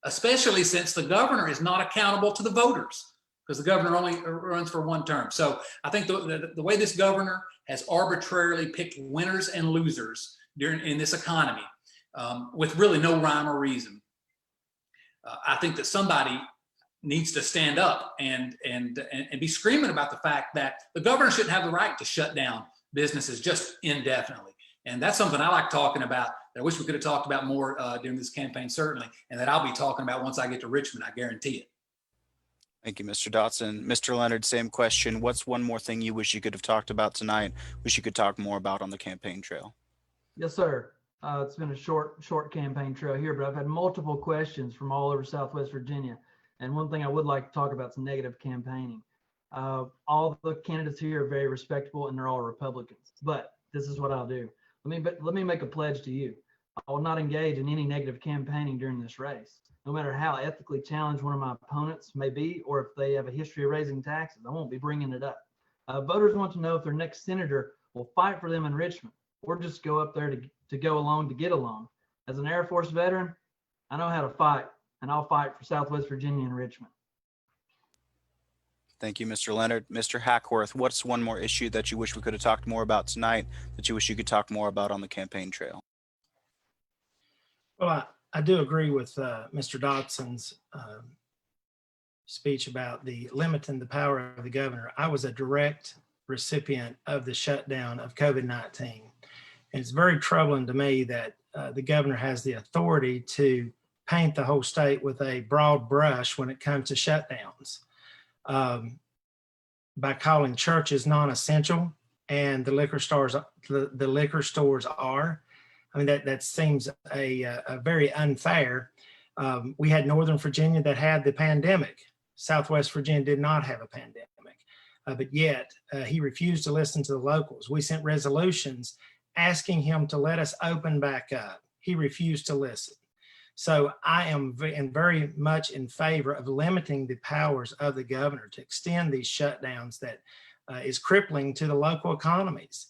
especially since the governor is not accountable to the voters because the governor only runs for one term. So I think the way this governor has arbitrarily picked winners and losers in this economy with really no rhyme or reason, I think that somebody needs to stand up and be screaming about the fact that the governor shouldn't have the right to shut down businesses just indefinitely. And that's something I like talking about that I wish we could have talked about more during this campaign, certainly, and that I'll be talking about once I get to Richmond, I guarantee it. Thank you, Mr. Dotson. Mr. Leonard, same question. What's one more thing you wish you could have talked about tonight, wish you could talk more about on the campaign trail? Yes, sir. It's been a short campaign trail here, but I've had multiple questions from all over Southwest Virginia. And one thing I would like to talk about is negative campaigning. All the candidates here are very respectable and they're all Republicans, but this is what I'll do. Let me make a pledge to you. I will not engage in any negative campaigning during this race, no matter how ethically challenged one of my opponents may be, or if they have a history of raising taxes. I won't be bringing it up. Voters want to know if their next senator will fight for them in Richmond, or just go up there to go along to get along. As an Air Force veteran, I know how to fight, and I'll fight for Southwest Virginia and Richmond. Thank you, Mr. Leonard. Mr. Hackworth, what's one more issue that you wish we could have talked more about tonight, that you wish you could talk more about on the campaign trail? Well, I do agree with Mr. Dodson's speech about the limiting the power of the governor. I was a direct recipient of the shutdown of COVID-19. And it's very troubling to me that the governor has the authority to paint the whole state with a broad brush when it comes to shutdowns by calling churches non-essential and the liquor stores are. I mean, that seems a very unfair. We had Northern Virginia that had the pandemic. Southwest Virginia did not have a pandemic, but yet he refused to listen to the locals. We sent resolutions asking him to let us open back up. He refused to listen. So I am very much in favor of limiting the powers of the governor to extend these shutdowns that is crippling to the local economies.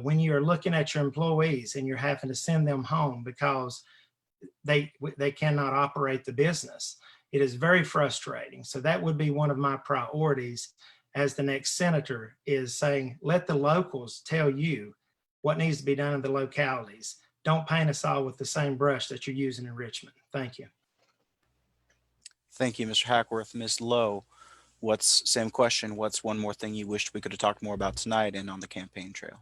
When you're looking at your employees and you're having to send them home because they cannot operate the business, it is very frustrating. So that would be one of my priorities as the next senator, is saying, let the locals tell you what needs to be done in the localities. Don't paint us all with the same brush that you're using in Richmond. Thank you. Thank you, Mr. Hackworth. Ms. Lowe, same question. What's one more thing you wished we could have talked more about tonight and on the campaign trail?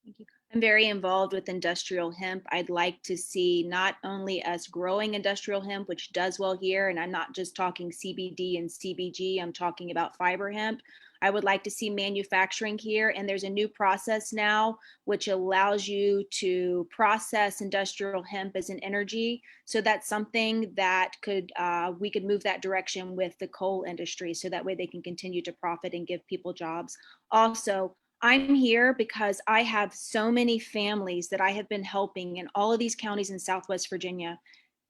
Thank you. I'm very involved with industrial hemp. I'd like to see not only us growing industrial hemp, which does well here, and I'm not just talking CBD and CBG, I'm talking about fiber hemp. I would like to see manufacturing here, and there's a new process now which allows you to process industrial hemp as an energy. So that's something that we could move that direction with the coal industry, so that way they can continue to profit and give people jobs. Also, I'm here because I have so many families that I have been helping in all of these counties in Southwest Virginia.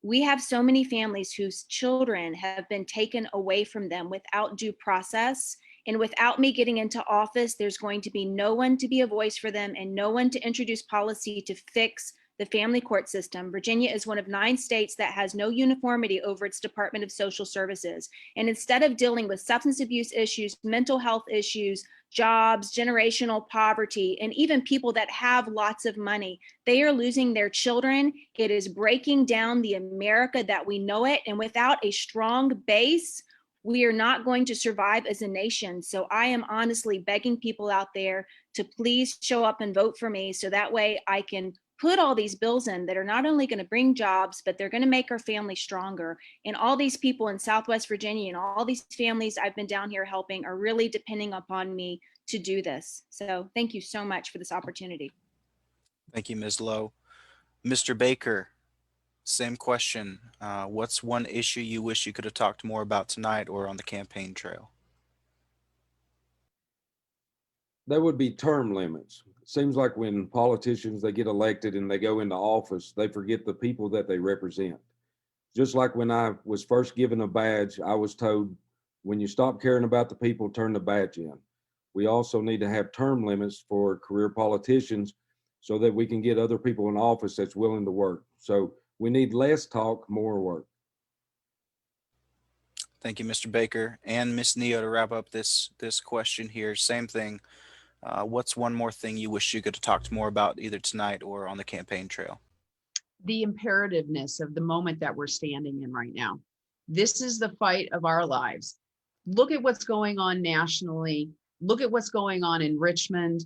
We have so many families whose children have been taken away from them without due process. And without me getting into office, there's going to be no one to be a voice for them and no one to introduce policy to fix the family court system. Virginia is one of 9 states that has no uniformity over its Department of Social Services. And instead of dealing with substance abuse issues, mental health issues, jobs, generational poverty, and even people that have lots of money, they are losing their children. It is breaking down the America that we know it. And without a strong base, we are not going to survive as a nation. So I am honestly begging people out there to please show up and vote for me, so that way I can put all these bills in that are not only going to bring jobs, but they're going to make our family stronger. And all these people in Southwest Virginia and all these families I've been down here helping are really depending upon me to do this. So thank you so much for this opportunity. Thank you, Ms. Lowe. Mr. Baker, same question. What's one issue you wish you could have talked more about tonight or on the campaign trail? There would be term limits. It seems like when politicians, they get elected and they go into office, they forget the people that they represent. Just like when I was first given a badge, I was told, when you stop caring about the people, turn the badge in. We also need to have term limits for career politicians so that we can get other people in office that's willing to work. So we need less talk, more work. Thank you, Mr. Baker. And Ms. Neo, to wrap up this question here, same thing. What's one more thing you wish you could have talked more about either tonight or on the campaign trail? The imperativeness of the moment that we're standing in right now. This is the fight of our lives. Look at what's going on nationally. Look at what's going on in Richmond.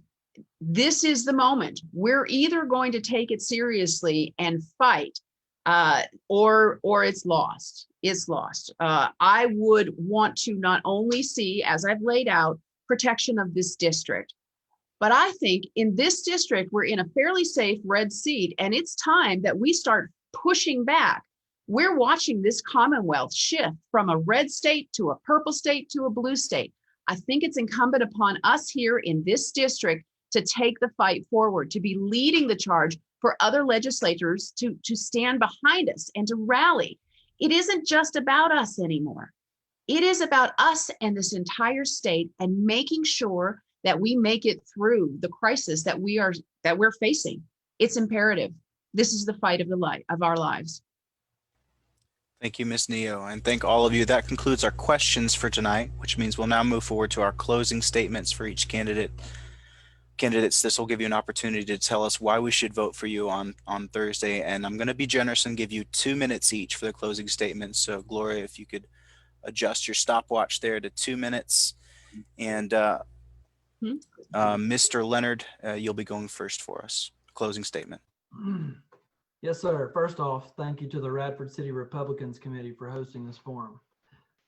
This is the moment. We're either going to take it seriously and fight or it's lost. It's lost. I would want to not only see, as I've laid out, protection of this district, but I think in this district, we're in a fairly safe red seat, and it's time that we start pushing back. We're watching this Commonwealth shift from a red state to a purple state to a blue state. I think it's incumbent upon us here in this district to take the fight forward, to be leading the charge for other legislators to stand behind us and to rally. It isn't just about us anymore. It is about us and this entire state and making sure that we make it through the crisis that we're facing. It's imperative. This is the fight of our lives. Thank you, Ms. Neo, and thank all of you. That concludes our questions for tonight, which means we'll now move forward to our closing statements for each candidate. Candidates, this will give you an opportunity to tell us why we should vote for you on Thursday, and I'm going to be generous and give you 2 minutes each for the closing statements. So, Gloria, if you could adjust your stopwatch there to 2 minutes, and Mr. Leonard, you'll be going first for us. Closing statement. Yes, sir. First off, thank you to the Radford City Republicans Committee for hosting this forum.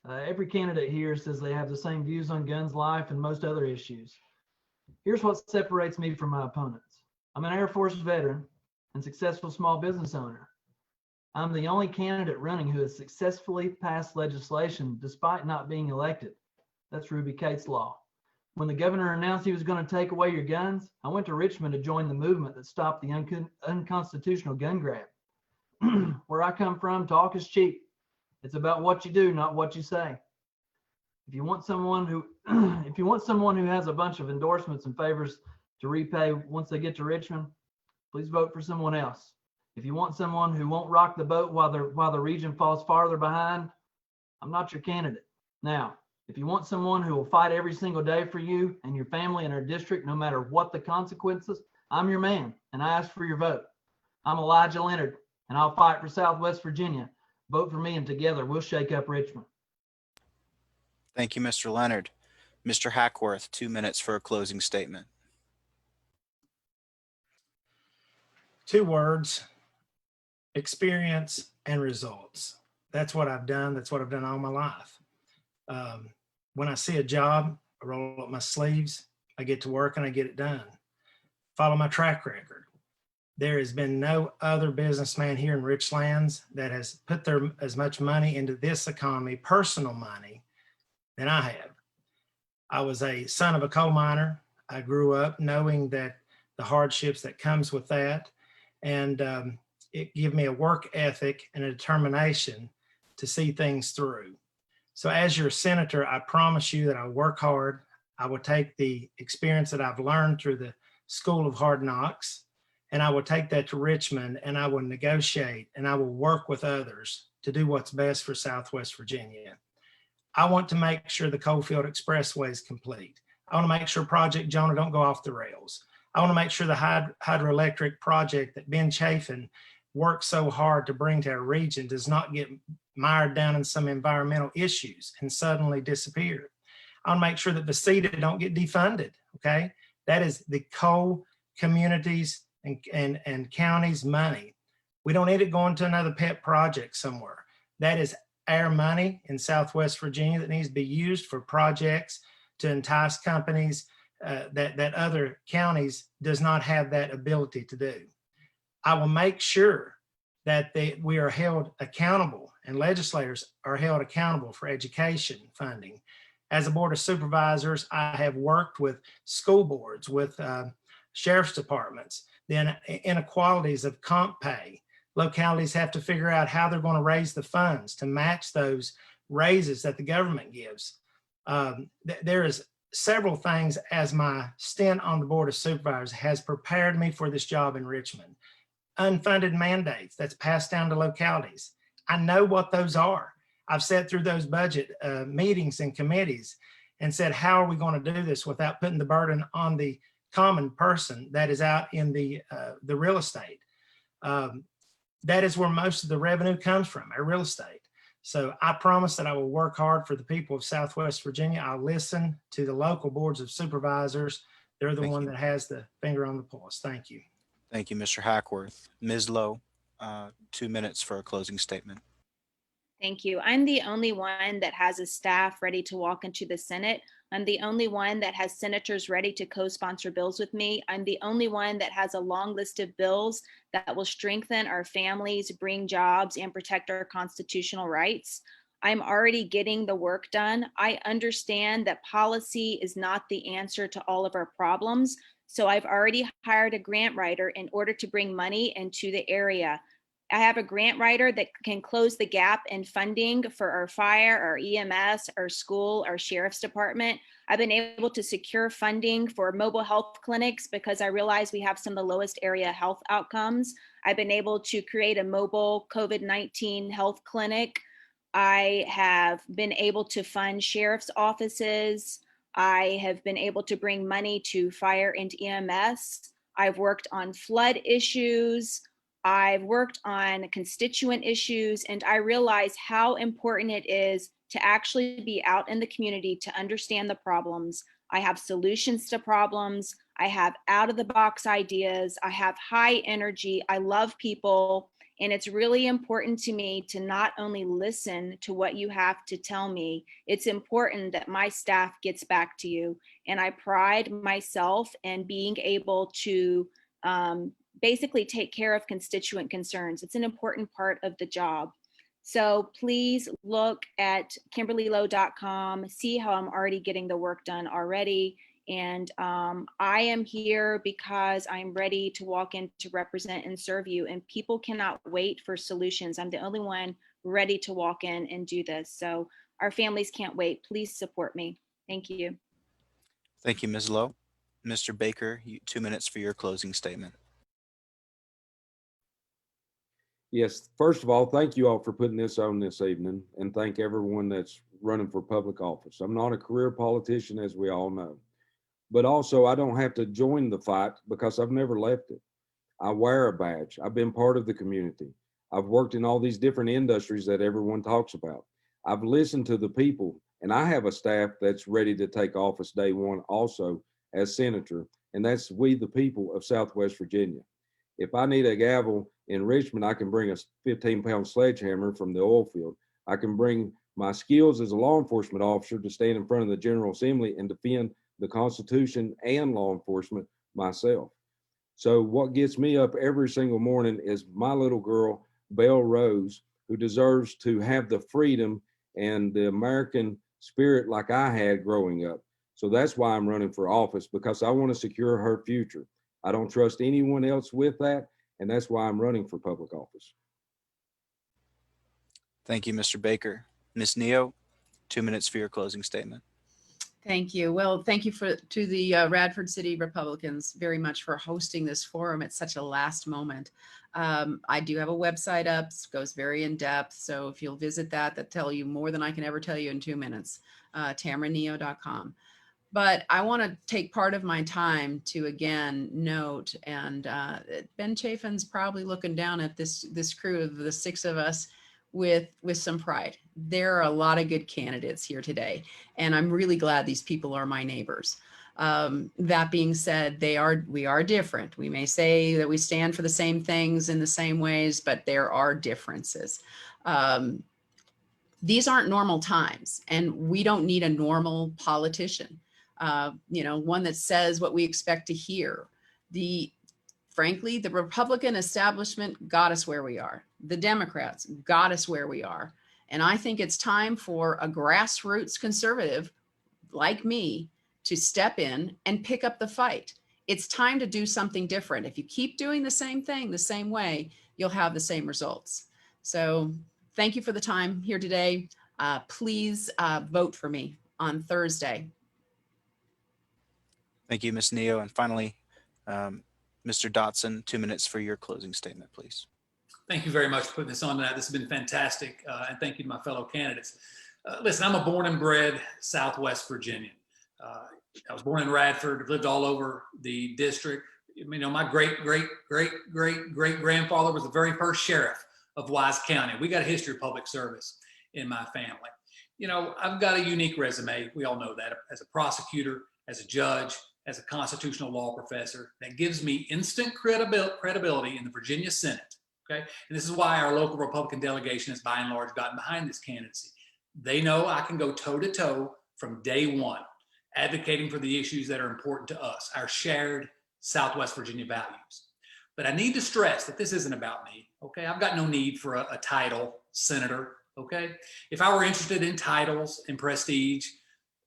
Every candidate here says they have the same views on guns, life, and most other issues. Here's what separates me from my opponents. I'm an Air Force veteran and successful small business owner. I'm the only candidate running who has successfully passed legislation despite not being elected. That's Ruby Cates law. When the governor announced he was going to take away your guns, I went to Richmond to join the movement that stopped the unconstitutional gun grab. Where I come from, talk is cheap. It's about what you do, not what you say. If you want someone who has a bunch of endorsements and favors to repay once they get to Richmond, please vote for someone else. If you want someone who won't rock the boat while the region falls farther behind, I'm not your candidate. Now, if you want someone who will fight every single day for you and your family and our district, no matter what the consequences, I'm your man, and I ask for your vote. I'm Elijah Leonard, and I'll fight for Southwest Virginia. Vote for me, and together we'll shake up Richmond. Thank you, Mr. Leonard. Mr. Hackworth, 2 minutes for a closing statement. 2 words: experience and results. That's what I've done. That's what I've done all my life. When I see a job, I roll up my sleeves, I get to work, and I get it done. Follow my track record. There has been no other businessman here in Richlands that has put as much money into this economy, personal money, than I have. I was a son of a coal miner. I grew up knowing that the hardships that comes with that, and it gave me a work ethic and a determination to see things through. So as your senator, I promise you that I work hard. I will take the experience that I've learned through the School of Hard Knocks, and I will take that to Richmond, and I will negotiate, and I will work with others to do what's best for Southwest Virginia. I want to make sure the Coalfield Expressway is complete. I want to make sure Project Jonah don't go off the rails. I want to make sure the hydroelectric project that Ben Chafin worked so hard to bring to our region does not get mired down in some environmental issues and suddenly disappear. I want to make sure that Vasita don't get defunded, okay? That is the coal communities and counties' money. We don't need it going to another pet project somewhere. That is our money in Southwest Virginia that needs to be used for projects to entice companies that other counties does not have that ability to do. I will make sure that we are held accountable and legislators are held accountable for education funding. As a board of supervisors, I have worked with school boards, with sheriff's departments, the inequalities of comp pay. Localities have to figure out how they're going to raise the funds to match those raises that the government gives. There is several things as my stint on the board of supervisors has prepared me for this job in Richmond. Unfunded mandates that's passed down to localities. I know what those are. I've sat through those budget meetings and committees and said, how are we going to do this without putting the burden on the common person that is out in the real estate? That is where most of the revenue comes from, our real estate. So I promise that I will work hard for the people of Southwest Virginia. I'll listen to the local boards of supervisors. They're the one that has the finger on the pulse. Thank you. Thank you, Mr. Hackworth. Ms. Lowe, 2 minutes for a closing statement. Thank you. I'm the only one that has a staff ready to walk into the Senate. I'm the only one that has senators ready to co-sponsor bills with me. I'm the only one that has a long list of bills that will strengthen our families, bring jobs, and protect our constitutional rights. I'm already getting the work done. I understand that policy is not the answer to all of our problems. So I've already hired a grant writer in order to bring money into the area. I have a grant writer that can close the gap in funding for our fire, our EMS, our school, our sheriff's department. I've been able to secure funding for mobile health clinics because I realize we have some of the lowest area health outcomes. I've been able to create a mobile COVID-19 health clinic. I have been able to fund sheriff's offices. I have been able to bring money to fire and EMS. I've worked on flood issues. I've worked on constituent issues, and I realize how important it is to actually be out in the community to understand the problems. I have solutions to problems. I have out of the box ideas. I have high energy. I love people. And it's really important to me to not only listen to what you have to tell me, it's important that my staff gets back to you. And I pride myself in being able to basically take care of constituent concerns. It's an important part of the job. So please look at KimberlyLowe.com, see how I'm already getting the work done already. And I am here because I'm ready to walk in to represent and serve you. And people cannot wait for solutions. I'm the only one ready to walk in and do this. So our families can't wait. Please support me. Thank you. Thank you, Ms. Lowe. Mr. Baker, 2 minutes for your closing statement. Yes, first of all, thank you all for putting this on this evening, and thank everyone that's running for public office. I'm not a career politician, as we all know, but also I don't have to join the fight because I've never left it. I wear a badge. I've been part of the community. I've worked in all these different industries that everyone talks about. I've listened to the people, and I have a staff that's ready to take office day one also as senator, and that's we the people of Southwest Virginia. If I need a gavel in Richmond, I can bring a 15-pound sledgehammer from the oil field. I can bring my skills as a law enforcement officer to stand in front of the General Assembly and defend the Constitution and law enforcement myself. So what gets me up every single morning is my little girl, Belle Rose, who deserves to have the freedom and the American spirit like I had growing up. So that's why I'm running for office, because I want to secure her future. I don't trust anyone else with that, and that's why I'm running for public office. Thank you, Mr. Baker. Ms. Neo, 2 minutes for your closing statement. Thank you. Well, thank you to the Radford City Republicans very much for hosting this forum at such a last moment. I do have a website up, goes very in depth. So if you'll visit that, that'll tell you more than I can ever tell you in 2 minutes, tamaraneo.com. But I want to take part of my time to again note, and Ben Chafin's probably looking down at this crew of the 6 of us with some pride. There are a lot of good candidates here today, and I'm really glad these people are my neighbors. That being said, we are different. We may say that we stand for the same things in the same ways, but there are differences. These aren't normal times, and we don't need a normal politician. One that says what we expect to hear. Frankly, the Republican establishment got us where we are. The Democrats got us where we are. And I think it's time for a grassroots conservative like me to step in and pick up the fight. It's time to do something different. If you keep doing the same thing the same way, you'll have the same results. So thank you for the time here today. Please vote for me on Thursday. Thank you, Ms. Neo. And finally, Mr. Dotson, 2 minutes for your closing statement, please. Thank you very much for putting this on tonight. This has been fantastic. And thank you to my fellow candidates. Listen, I'm a born and bred Southwest Virginian. I was born in Radford, lived all over the district. My great-great-great-great-great-grandfather was the very first sheriff of Wise County. We got a history of public service in my family. I've got a unique resume. We all know that, as a prosecutor, as a judge, as a constitutional law professor, that gives me instant credibility in the Virginia Senate Okay. And this is why our local Republican delegation has by and large gotten behind this candidacy. They know I can go toe to toe from day one, advocating for the issues that are important to us, our shared Southwest Virginia values. But I need to stress that this isn't about me. Okay. I've got no need for a title senator. Okay. If I were interested in titles and prestige,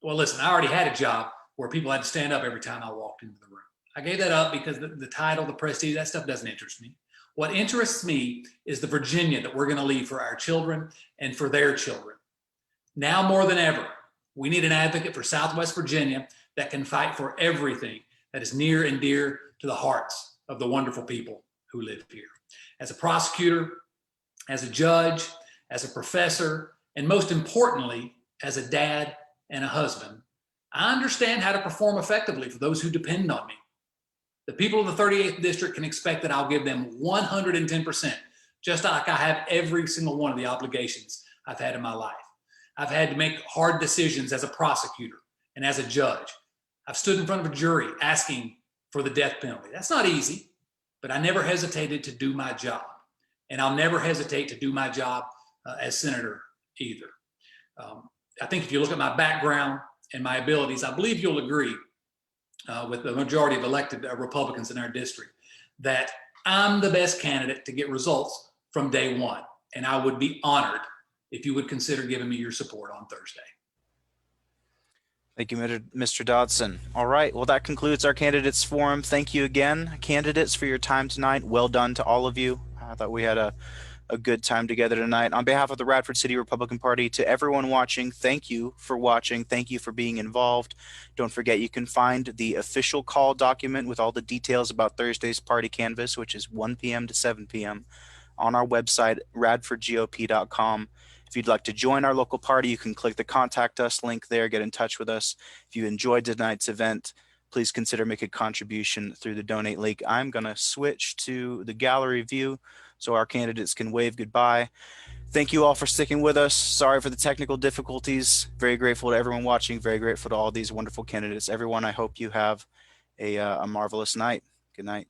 well, listen, I already had a job where people had to stand up every time I walked into the room. I gave that up because the title, the prestige, that stuff doesn't interest me. What interests me is the Virginia that we're going to leave for our children and for their children. Now more than ever, we need an advocate for Southwest Virginia that can fight for everything that is near and dear to the hearts of the wonderful people who live here. As a prosecutor, as a judge, as a professor, and most importantly, as a dad and a husband, I understand how to perform effectively for those who depend on me. The people of the 38th district can expect that I'll give them 110%, just like I have every single one of the obligations I've had in my life. I've had to make hard decisions as a prosecutor and as a judge. I've stood in front of a jury asking for the death penalty. That's not easy, but I never hesitated to do my job. And I'll never hesitate to do my job as senator either. I think if you look at my background and my abilities, I believe you'll agree with the majority of elected Republicans in our district that I'm the best candidate to get results from day one. And I would be honored if you would consider giving me your support on Thursday. Thank you, Mr. Dodson. All right, well, that concludes our candidates forum. Thank you again, candidates, for your time tonight. Well done to all of you. I thought we had a good time together tonight. On behalf of the Radford City Republican Party, to everyone watching, thank you for watching. Thank you for being involved. Don't forget, you can find the official call document with all the details about Thursday's party canvass, which is 1 p.m. to 7 p.m. on our website, radfordgop.com. If you'd like to join our local party, you can click the contact us link there, get in touch with us. If you enjoyed tonight's event, please consider making a contribution through the donate link. I'm going to switch to the gallery view so our candidates can wave goodbye. Thank you all for sticking with us. Sorry for the technical difficulties. Very grateful to everyone watching. Very grateful to all these wonderful candidates. Everyone, I hope you have a marvelous night. Good night.